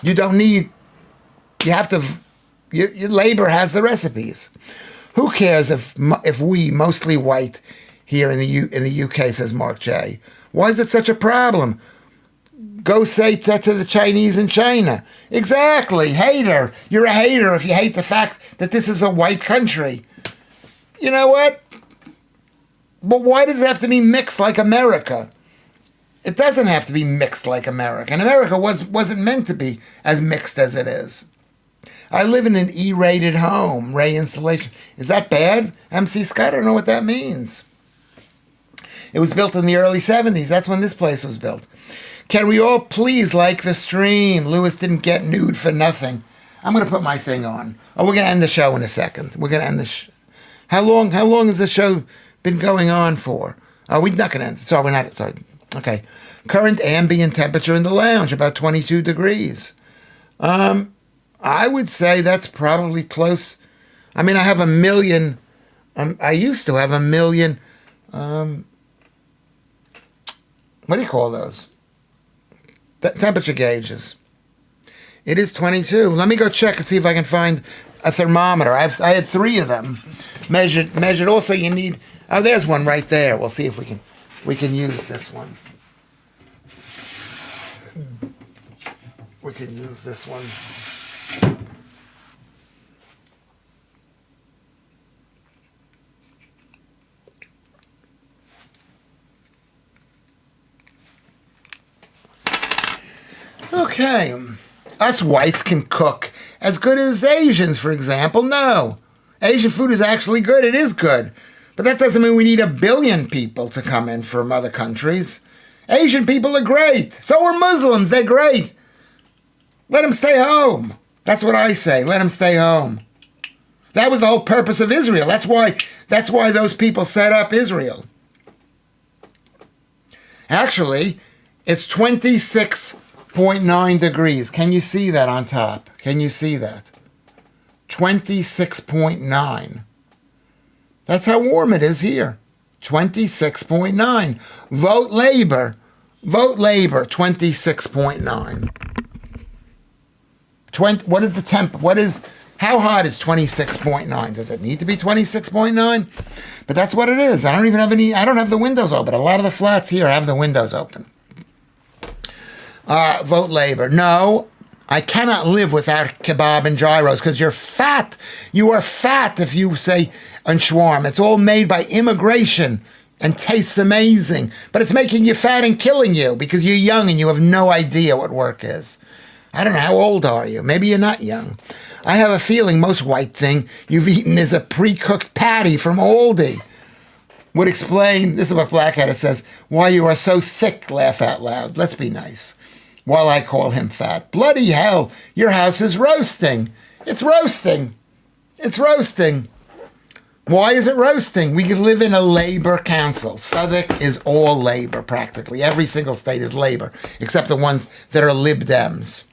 You don't need... You have to... Your Labor has the recipes. Who cares if we, mostly white, here in the UK, says Mark J. Why is it such a problem? Go say that to the Chinese in China. Exactly. Hater. You're a hater if you hate the fact that this is a white country. You know what? But why does it have to be mixed like America? It doesn't have to be mixed like America. And America wasn't meant to be as mixed as it is. I live in an E-rated home. Ray installation. Is that bad? MC Scott, I don't know what that means. It was built in the early 70s. That's when this place was built. Can we all please like the stream? Lewis didn't get nude for nothing. I'm going to put my thing on. Oh, we're going to end the show in a second. We're going to end the How long has this show been going on for? Oh, we're not going to end it. Sorry, we're not. Sorry. Okay. Current ambient temperature in the lounge, about 22 degrees. I would say that's probably close. I mean, I have 1 million. I used to have 1 million. What do you call those? Temperature gauges. It is 22. Let me go check and see if I can find a thermometer. I had 3 of them measured. Also, you need... Oh, there's one right there. We'll see if we can... We can use this one. We can use this one. Okay. Us whites can cook as good as Asians, for example. No. Asian food is actually good. It is good. But that doesn't mean we need 1 billion people to come in from other countries. Asian people are great. So are Muslims. They're great. Let them stay home. That's what I say. Let them stay home. That was the whole purpose of Israel. That's why those people set up Israel. Actually, it's 26.9 degrees. Can you see that on top? Can you see that? 26.9. That's how warm it is here. 26.9. Vote Labor. Vote Labor, 26.9. What is the temp? How hot is 26.9? Does it need to be 26.9? But that's what it is. I don't have the windows open. A lot of the flats here have the windows open. Vote Labor. No, I cannot live without kebab and gyros because you're fat. You are fat if you say shawarma. It's all made by immigration and tastes amazing. But it's making you fat and killing you because you're young and you have no idea what work is. I don't know, how old are you? Maybe you're not young. I have a feeling most white thing you've eaten is a pre-cooked patty from Aldi. Would explain, this is what Blackadder says, why you are so thick, laugh out loud. Let's be nice. While I call him fat. Bloody hell, your house is roasting. It's roasting. It's roasting. Why is it roasting? We could live in a labor council. Southwark is all labor, practically. Every single state is labor, except the ones that are Lib Dems.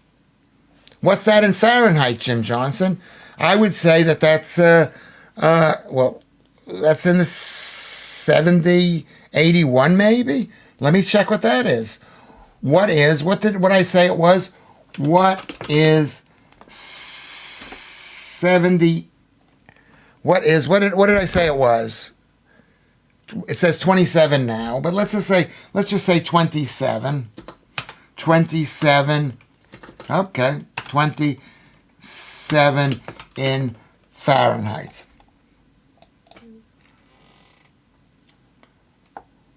What's that in Fahrenheit, Jim Johnson? I would say that's, that's in the 70, 81 maybe? Let me check what that is. What did I say it was? What is 70? What did I say it was? It says 27 now, but let's just say 27. 27. Okay, 27 in Fahrenheit.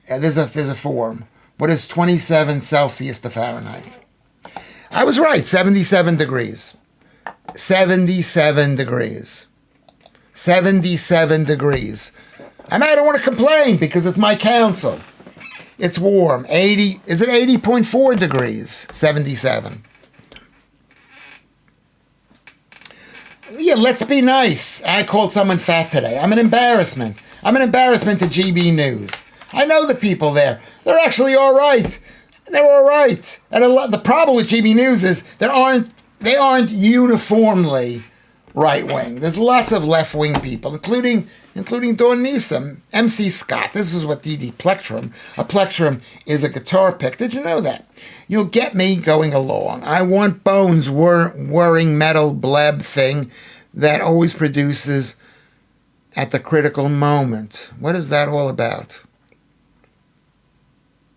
Yeah, there's a form. What is 27 Celsius to Fahrenheit? I was right, 77 degrees. 77 degrees. 77 degrees. I don't want to complain because it's my council. It's warm. 80, is it 80.4 degrees? 77. Yeah, let's be nice. I called someone fat today. I'm an embarrassment. I'm an embarrassment to GB News. I know the people there. They're actually all right. They're all right. And the problem with GB News is they aren't uniformly right-wing. There's lots of left-wing people, including Dawn Newsom, MC Scott. This is what D.D. Plectrum. A plectrum is a guitar pick. Did you know that? You'll get me going along. I want Bones' whirring metal bleb thing that always produces at the critical moment. What is that all about?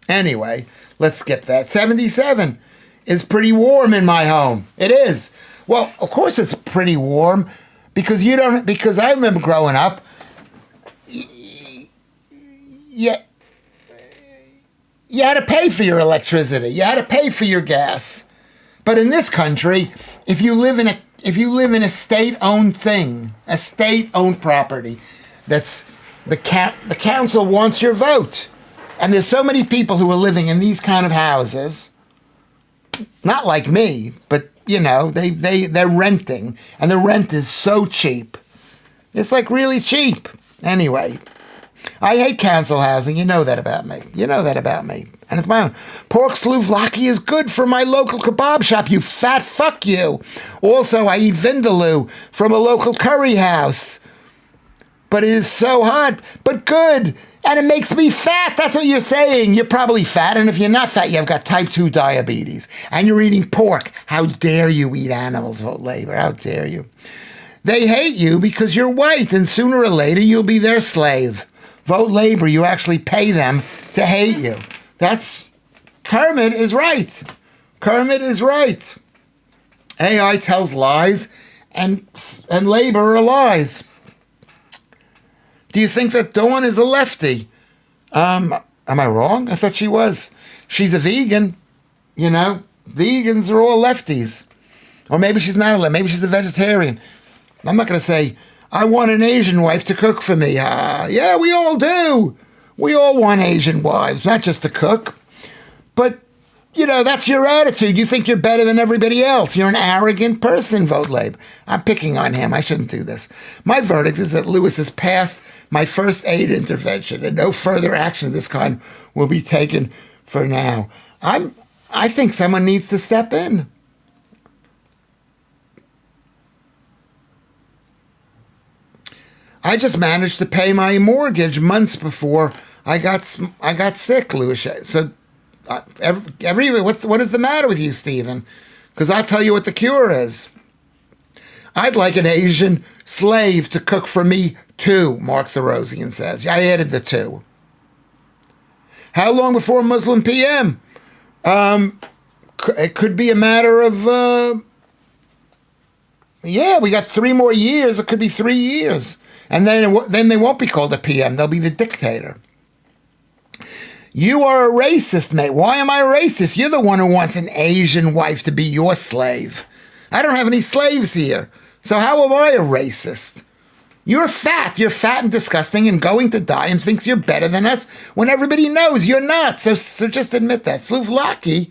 Anyway, let's skip that. 77 is pretty warm in my home. It is. Well, of course it's pretty warm because I remember growing up, you had to pay for your electricity. You had to pay for your gas. But in this country, if you live in a state-owned thing, a state-owned property, that's the council wants your vote. And there's so many people who are living in these kind of houses, not like me, but they're renting, and the rent is so cheap. It's like really cheap. Anyway, I hate council housing. You know that about me. And it's my own. Pork souvlaki is good for my local kebab shop, you fat fuck you. Also, I eat vindaloo from a local curry house. But it is so hot, but good. And it makes me fat. That's what you're saying. You're probably fat. And if you're not fat, you've got type 2 diabetes. And you're eating pork. How dare you eat animals, Vote Labor? How dare you? They hate you because you're white. And sooner or later, you'll be their slave. Vote Labor. You actually pay them to hate you. Kermit is right. Kermit is right. AI tells lies, and labor are lies. Do you think that Dawn is a lefty? Am I wrong? I thought she was. She's a vegan. You know, vegans are all lefties. Or maybe she's not a lefty. Maybe she's a vegetarian. I'm not going to say, I want an Asian wife to cook for me. Yeah, we all do. We all want Asian wives, not just to cook. But, you know, that's your attitude. You think you're better than everybody else. You're an arrogant person, vote Labour. I'm picking on him. I shouldn't do this. My verdict is that Lewis has passed my first aid intervention, and no further action of this kind will be taken for now. I think someone needs to step in. I just managed to pay my mortgage months before I got sick, Lewis. So, what is the matter with you, Stephen? Because I'll tell you what the cure is. I'd like an Asian slave to cook for me too, Mark Therosian says. I added the two. How long before Muslim PM? It could be a matter of, we got 3 more years. It could be 3 years. And then they won't be called a PM. They'll be the dictator. You are a racist, mate. Why am I racist? You're the one who wants an Asian wife to be your slave. I don't have any slaves here. So how am I a racist? You're fat. You're fat and disgusting and going to die and think you're better than us when everybody knows you're not. So just admit that. Souvlaki,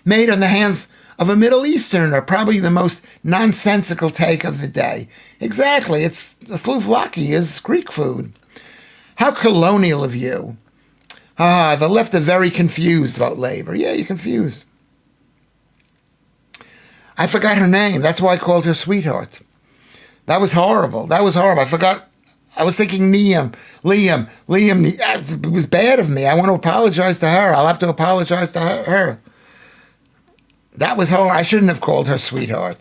made on the hands of a Middle Easterner, probably the most nonsensical take of the day. Exactly. It's souvlaki is Greek food. How colonial of you. The left are very confused, vote Labour. Yeah, you're confused. I forgot her name. That's why I called her sweetheart. That was horrible. I forgot. I was thinking Liam. It was bad of me. I want to apologize to her. I'll have to apologize to her. That was horrible. I shouldn't have called her sweetheart.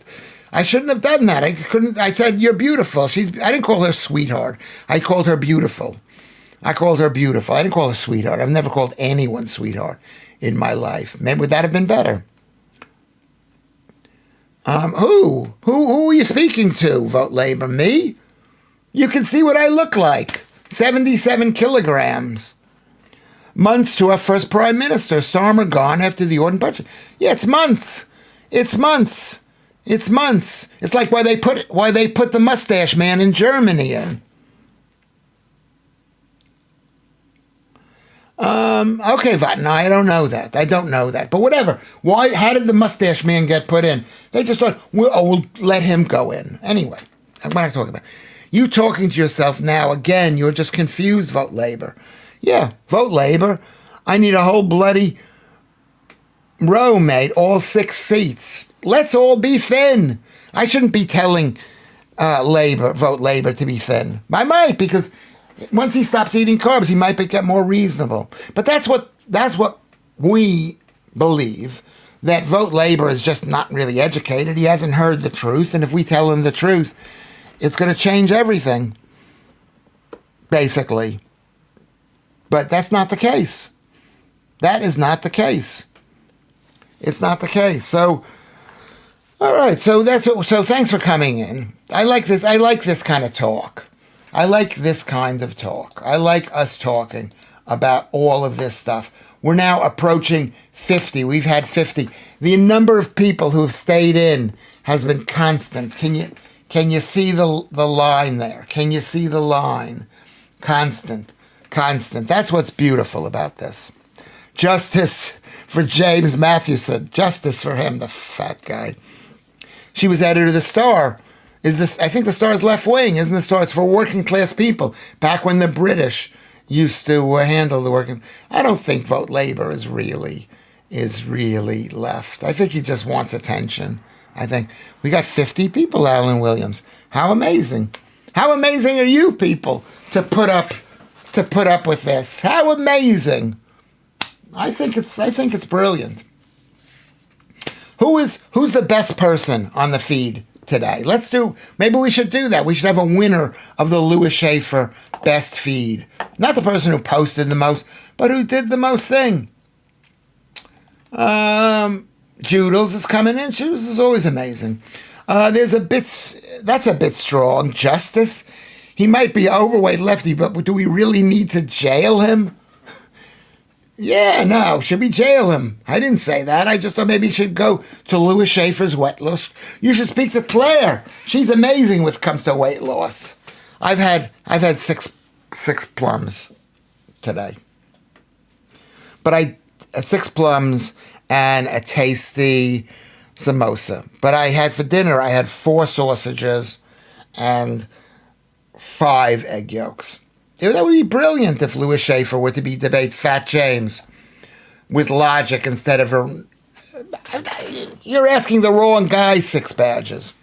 I shouldn't have done that. I said, you're beautiful. I didn't call her sweetheart. I called her beautiful. I didn't call her sweetheart. I've never called anyone sweetheart in my life. Maybe would that have been better? Who are you speaking to, vote Labour? Me? You can see what I look like. 77 kilograms. Months to our first prime minister. Starmer gone after the Orden budget. Yeah, it's months. It's like why they put the mustache man in Germany in. Okay, Vatna, I don't know that. But whatever. How did the mustache man get put in? They just thought, we'll let him go in. Anyway, I'm not talking about. You talking to yourself now, again, you're just confused, vote Labour. Yeah, vote Labour. I need a whole bloody row, mate, all 6 seats. Let's all be thin. I shouldn't be telling vote Labour to be thin. I might, because once he stops eating carbs, he might get more reasonable. But that's what we believe, that vote Labour is just not really educated. He hasn't heard the truth, and if we tell him the truth, it's going to change everything, basically. But that's not the case. That is not the case. It's not the case. So, all right. So thanks for coming in. I like this kind of talk. I like this kind of talk. I like us talking about all of this stuff. We're now approaching 50. We've had 50. The number of people who have stayed in has been constant. Can you see the line there? Can you see the line? Constant. That's what's beautiful about this. Justice for James Mathewson. Justice for him, the fat guy. She was editor of The Star. I think The Star's left wing, isn't The Star? It's for working class people. Back when the British used to handle the working. I don't think vote Labour is really left. I think he just wants attention. I think we got 50 people, Alan Williams. How amazing. How amazing are you people to put up with this? How amazing. I think it's brilliant. Who's the best person on the feed today. Maybe we should do that. We should have a winner of the Lewis Schaffer best feed. Not the person who posted the most, but who did the most thing. Joodles is coming in. Joodles is always amazing. That's a bit strong. Justice. He might be overweight lefty, but do we really need to jail him? Yeah, no, should we jail him? I didn't say that. I just thought maybe you should go to Lewis Schaffer's weight loss. You should speak to Claire. She's amazing when it comes to weight loss. I've had six plums today. But 6 plums and a tasty samosa. But I had for dinner, I had 4 sausages and 5 egg yolks. That would be brilliant if Lewis Schaffer were to debate Fat James with logic instead of her. You're asking the wrong guy 6 badges.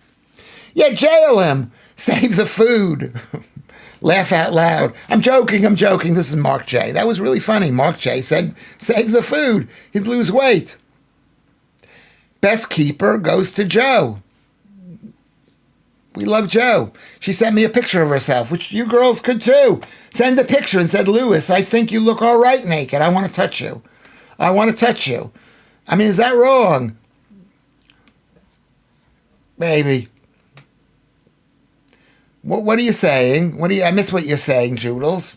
Yeah, jail him. Save the food. Laugh out loud. I'm joking. This is Mark J. That was really funny. Mark J said, save the food. He'd lose weight. Best keeper goes to Joe. We love Joe. She sent me a picture of herself, which you girls could too. Send a picture and said, Lewis, I think you look all right naked. I want to touch you. I mean, is that wrong? Baby. What are you saying? I miss what you're saying, Joodles.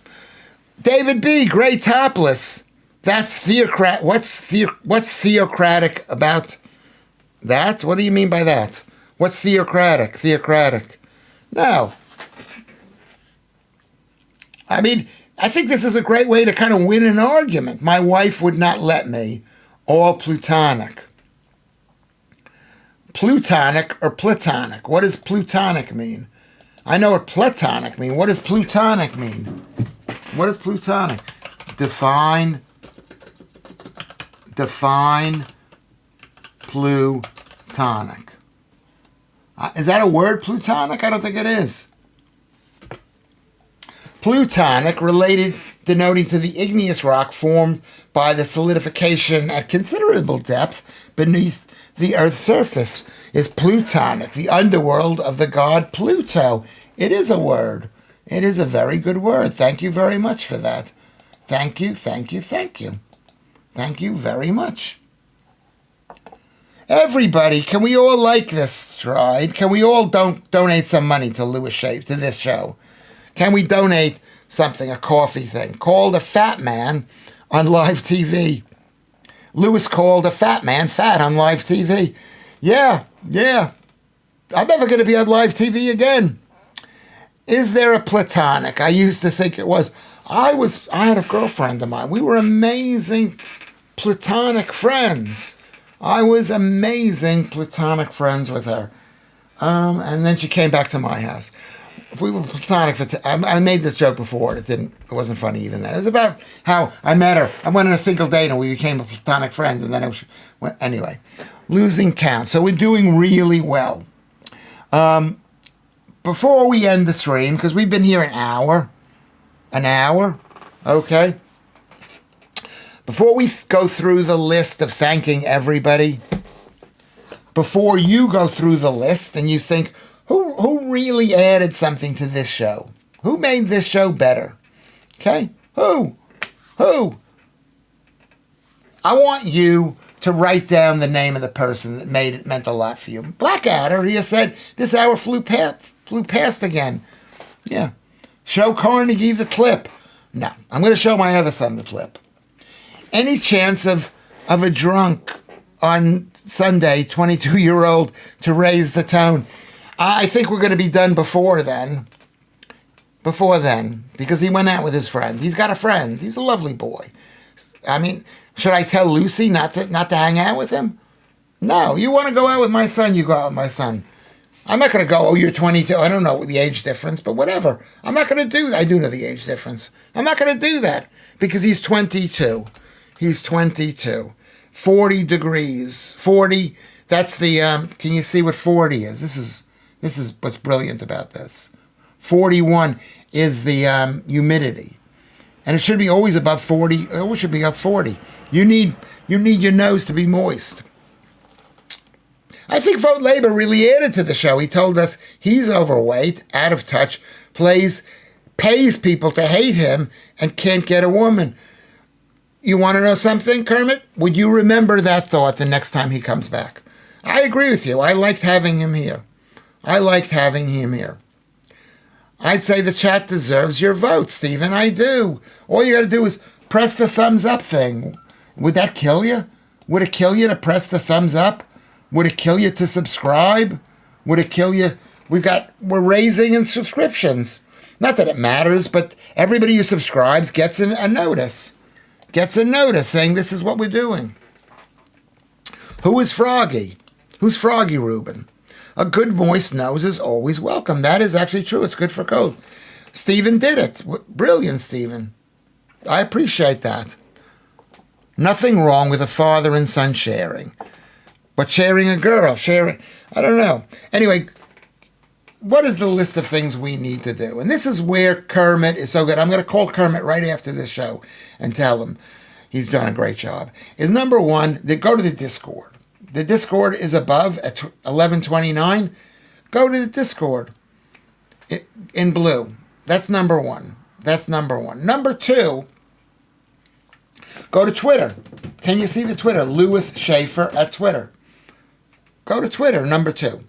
David B., great topless. That's theocrat. What's theocratic about that? What do you mean by that? What's theocratic? Theocratic. No. I mean, I think this is a great way to kind of win an argument. My wife would not let me. All plutonic. Plutonic or platonic? What does plutonic mean? I know what platonic means. What does plutonic mean? What is plutonic? Define plutonic. Is that a word, plutonic? I don't think it is. Plutonic, related, denoting to the igneous rock formed by the solidification at considerable depth beneath the Earth's surface, is plutonic, the underworld of the god Pluto. It is a word. It is a very good word. Thank you very much for that. Thank you. Thank you very much. Everybody, can we all like this stride? Can we all donate some money to Lewis Schaffer, to this show? Can we donate something, a coffee thing? Called a fat man on live TV. Lewis called a fat man fat on live TV. Yeah. I'm never going to be on live TV again. Is there a platonic? I used to think it was. I had a girlfriend of mine. We were amazing platonic friends. I was amazing platonic friends with her. And then she came back to my house. We were platonic I made this joke before. It wasn't funny even then. It was about how I met her. I went on a single date and we became a platonic friend. And then anyway, losing count. So we're doing really well. Before we end the stream, because we've been here an hour, okay? Before we go through the list of thanking everybody, before you go through the list and you think, who really added something to this show? Who made this show better? Okay? Who? I want you to write down the name of the person that meant a lot for you. Blackadder, he said, this hour flew past again. Yeah. Show Carnegie the clip. No, I'm going to show my other son the clip. Any chance of a drunk on Sunday, 22-year-old, to raise the tone? I think we're going to be done before then. Because he went out with his friend. He's got a friend. He's a lovely boy. I mean, should I tell Lucy not to hang out with him? No, you want to go out with my son, you go out with my son. I'm not going to go, you're 22. I don't know the age difference, but whatever. I'm not going to do that. I do know the age difference. I'm not going to do that because he's 22. He's 22. 40 degrees. 40, that's the, can you see what 40 is? This is what's brilliant about this. 41 is the humidity. And it should be always above 40. It always should be up 40. You need your nose to be moist. I think Vote Labor really added to the show. He told us he's overweight, out of touch, pays people to hate him, and can't get a woman. You want to know something, Kermit? Would you remember that thought the next time he comes back? I agree with you. I liked having him here. I'd say the chat deserves your vote, Stephen. I do. All you got to do is press the thumbs up thing. Would that kill you? Would it kill you to press the thumbs up? Would it kill you to subscribe? Would it kill you? We're raising in subscriptions. Not that it matters, but everybody who subscribes gets a notice. Gets a notice saying this is what we're doing. Who is Froggy? Who's Froggy Reuben? A good moist nose is always welcome. That is actually true. It's good for cold. Stephen did it. Brilliant, Stephen. I appreciate that. Nothing wrong with a father and son sharing. But sharing a girl, I don't know. Anyway, what is the list of things we need to do? And this is where Kermit is so good. I'm going to call Kermit right after this show and tell him he's done a great job. Is number one, go to the Discord. The Discord is above at 1129. Go to the Discord in blue. That's number one. Number two, go to Twitter. Can you see the Twitter? Lewis Schaffer at Twitter. Go to Twitter, number two.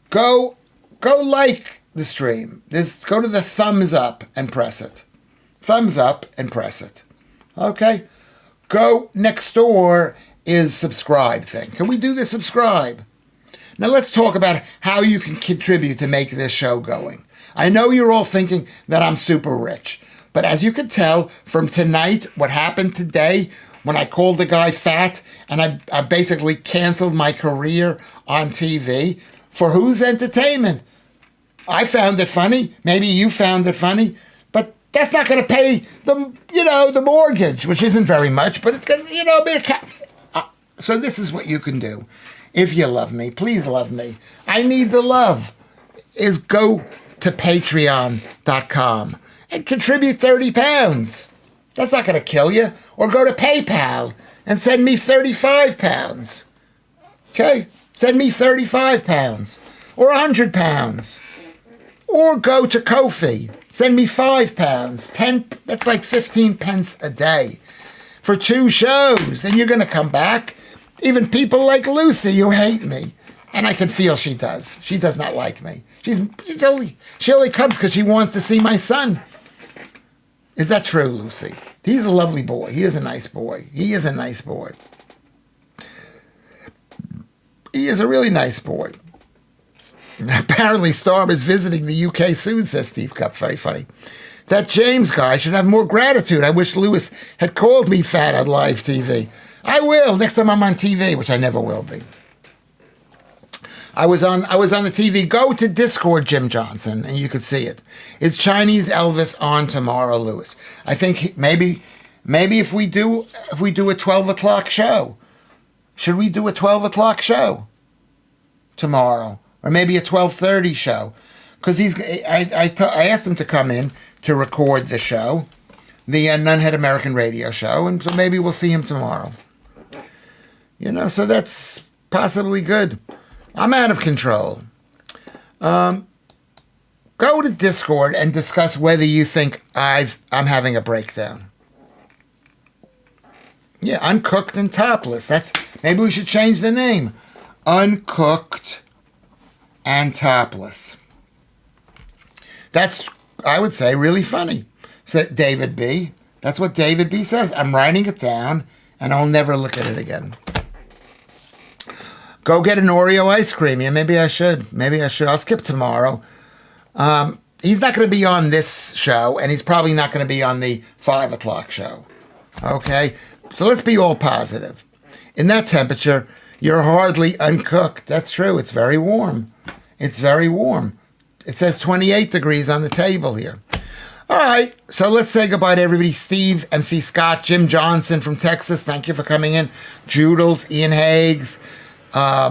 Go like the stream. Go to the thumbs up and press it. Thumbs up and press it. Okay? Go next door is subscribe thing. Can we do the subscribe? Now let's talk about how you can contribute to make this show going. I know you're all thinking that I'm super rich, but as you can tell from tonight, what happened today when I called the guy fat and I basically canceled my career on TV, for whose entertainment? I found it funny. Maybe you found it funny, but that's not going to pay the mortgage, which isn't very much, but it's going to, be so this is what you can do. If you love me, please love me. I need the love. Is go to patreon.com and contribute 30 pounds. That's not going to kill you. Or go to PayPal and send me 35 pounds. Okay? Send me 35 pounds. Or 100 pounds. Or go to Ko-fi. Send me 5 pounds. 10, that's like 15 pence a day. For 2 shows. And you're going to come back. Even people like Lucy who hate me. And I can feel she does. She does not like me. She only comes because she wants to see my son. Is that true, Lucy? He's a lovely boy. He is a nice boy. He is a really nice boy. Apparently, Storm is visiting the UK soon, says Steve Cup. Very funny. That James guy should have more gratitude. I wish Lewis had called me fat on live TV. I will, next time I'm on TV, which I never will be. I was on the TV. Go to Discord, Jim Johnson, and you could see it. Is Chinese Elvis on tomorrow, Lewis? I think maybe if we do a 12 o'clock show, should we do a 12 o'clock show tomorrow, or maybe a 12:30 show? Because I asked him to come in to record the show, the Nunhead American Radio show, and so maybe we'll see him tomorrow. So that's possibly good. I'm out of control. Go to Discord and discuss whether you think I'm having a breakdown. Yeah, Uncooked and Topless. Maybe we should change the name. Uncooked and Topless. That's, I would say, really funny. Said David B. That's what David B. says. I'm writing it down, and I'll never look at it again. Go get an Oreo ice cream. Yeah, maybe I should. I'll skip tomorrow. He's not going to be on this show, and he's probably not going to be on the 5 o'clock show. Okay? So let's be all positive. In that temperature, you're hardly uncooked. That's true. It's very warm. It says 28 degrees on the table here. All right, so let's say goodbye to everybody. Steve, MC Scott, Jim Johnson from Texas, thank you for coming in. Joodles, Ian Higgs, Lucy,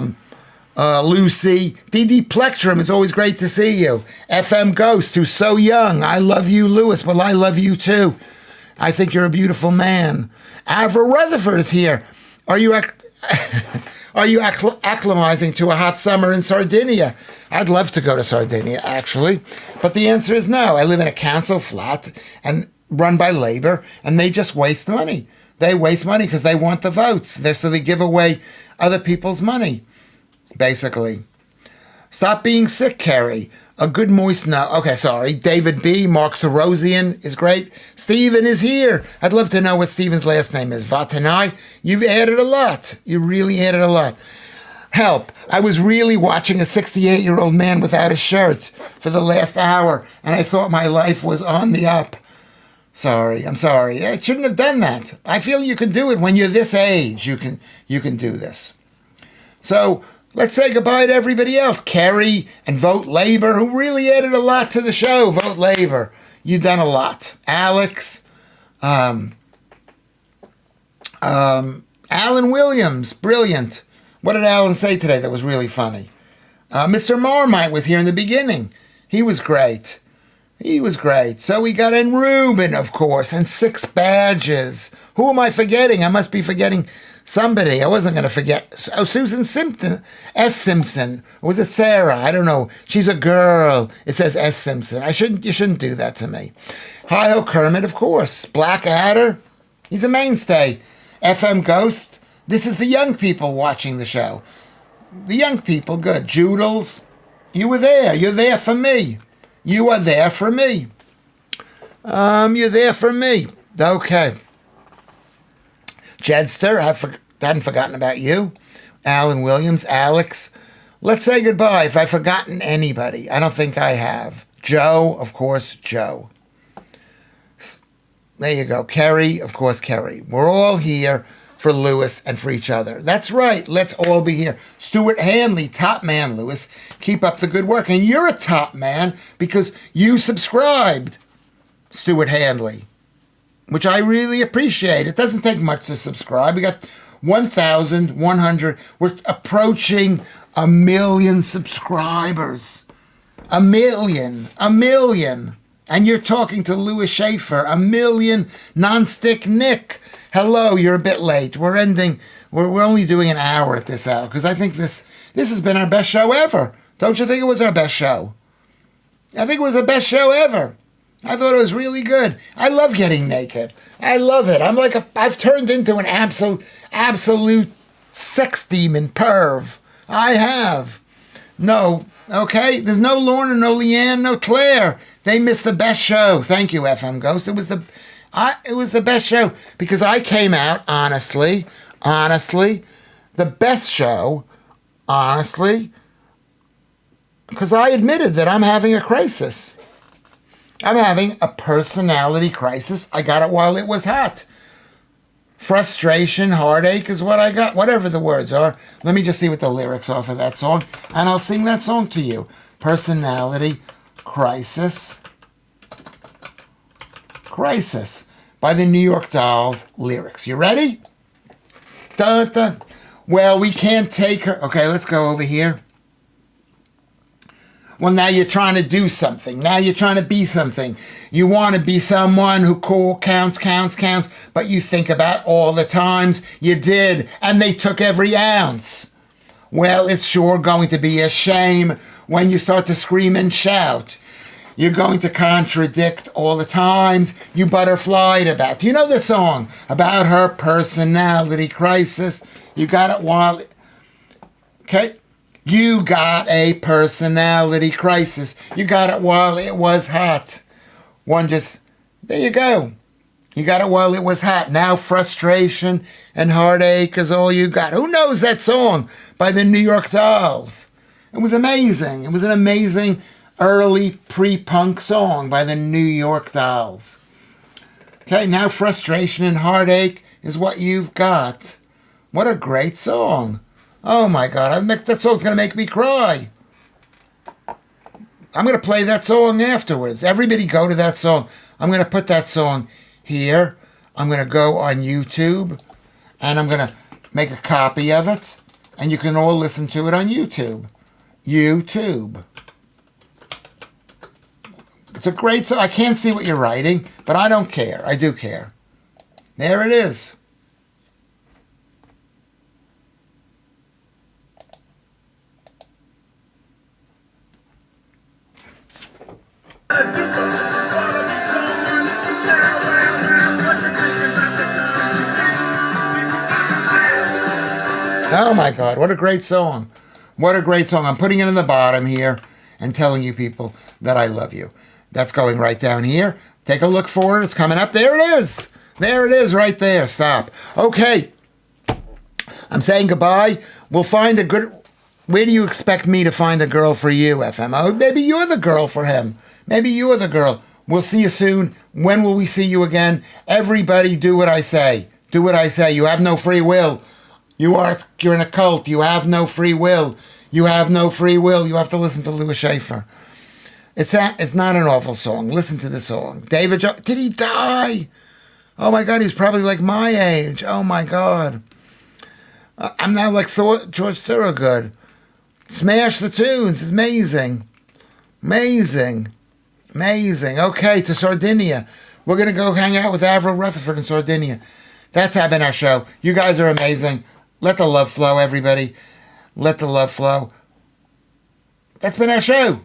DD Plectrum, it's always great to see you. FM Ghost, who's so young. I love you, Lewis. Well, I love you too. I think you're a beautiful man. Avra Rutherford is here. Are you Are you acclimatizing to a hot summer in Sardinia? I'd love to go to Sardinia, actually. But the answer is no. I live in a council flat and run by labor, and they just waste money. They waste money because they want the votes. So they give away other people's money, basically. Stop being sick, Kerry. A good moist no. Okay, sorry. David B. Mark Therosian is great. Stephen is here. I'd love to know what Stephen's last name is. Vatanai. You've added a lot. You really added a lot. Help. I was really watching a 68-year-old man without a shirt for the last hour, and I thought my life was on the up. Sorry. I'm sorry. I shouldn't have done that. I feel you can do it when you're this age. You can do this. So let's say goodbye to everybody else. Kerry and Vote Labor, who really added a lot to the show. Vote Labor. You've done a lot. Alex. Alan Williams. Brilliant. What did Alan say today that was really funny? Mr. Marmite was here in the beginning. He was great. He was great. So we got in Ruben, of course, and 6 badges. Who am I forgetting? I must be forgetting somebody. I wasn't going to forget. Oh, Susan Simpson. S. Simpson. Or was it Sarah? I don't know. She's a girl. It says S. Simpson. You shouldn't do that to me. Hi-Ho Kermit, of course. Blackadder. He's a mainstay. FM Ghost. This is the young people watching the show. The young people, good. Joodles. You were there. You're there for me. You are there for me. You're there for me. Okay. Jedster, I hadn't forgotten about you. Alan Williams, Alex. Let's say goodbye if I've forgotten anybody. I don't think I have. Joe, of course, Joe. There you go. Kerry, of course, Kerry. We're all here for Lewis and for each other. That's right. Let's all be here. Stuart Hanley, top man, Lewis. Keep up the good work. And you're a top man because you subscribed, Stuart Hanley, which I really appreciate. It doesn't take much to subscribe. We got 1,100. We're approaching 1 million subscribers. 1 million. 1 million. And you're talking to Lewis Schaffer. 1 million. Nonstick Nick. Hello, you're a bit late. We're only doing an hour at this hour because I think this has been our best show ever. Don't you think it was our best show? I think it was the best show ever. I thought it was really good. I love getting naked. I love it. I've turned into an absolute sex demon perv. I have. No, okay? There's no Lorna, no Leanne, no Claire. They missed the best show. Thank you, FM Ghost. It was the best show because I came out, honestly, the best show, honestly, because I admitted that I'm having a crisis. I'm having a personality crisis. I got it while it was hot. Frustration, heartache is what I got, whatever the words are. Let me just see what the lyrics are for that song, and I'll sing that song to you. Personality crisis. Crisis by the New York Dolls lyrics. You ready? Dun, dun. Well, we can't take her. Okay, let's go over here. Well, now you're trying to do something. Now you're trying to be something. You want to be someone who counts, but you think about all the times you did, and they took every ounce. Well, it's sure going to be a shame when you start to scream and shout. You're going to contradict all the times you butterflied about. Do you know the song about her personality crisis? You got it while... Okay? You got a personality crisis. You got it while it was hot. There you go. You got it while it was hot. Now frustration and heartache is all you got. Who knows that song by the New York Dolls? It was amazing. It was an amazing early pre-punk song by the New York Dolls. Okay, now frustration and heartache is what you've got. What a great song. Oh my God, that song's going to make me cry. I'm going to play that song afterwards. Everybody go to that song. I'm going to put that song here. I'm going to go on YouTube and I'm going to make a copy of it. And you can all listen to it on YouTube. YouTube. It's a great song. I can't see what you're writing, but I don't care. I do care. There it is. Oh my God, what a great song. What a great song. I'm putting it in the bottom here and telling you people that I love you. That's going right down here. Take a look for it. It's coming up. There it is. There it is right there. Stop. Okay. I'm saying goodbye. We'll find a good... Where do you expect me to find a girl for you, FMO? Maybe you're the girl for him. Maybe you are the girl. We'll see you soon. When will we see you again? Everybody do what I say. Do what I say. You have no free will. You're in a cult. You have no free will. You have no free will. You have to listen to Lewis Schaffer. It's not an awful song. Listen to the song. David did he die? Oh my God, he's probably like my age. Oh my God. I'm now like George Thorogood. Smash the tunes. It's amazing. Amazing. Amazing. Okay, to Sardinia. We're going to go hang out with Avril Rutherford in Sardinia. That's been our show. You guys are amazing. Let the love flow, everybody. Let the love flow. That's been our show.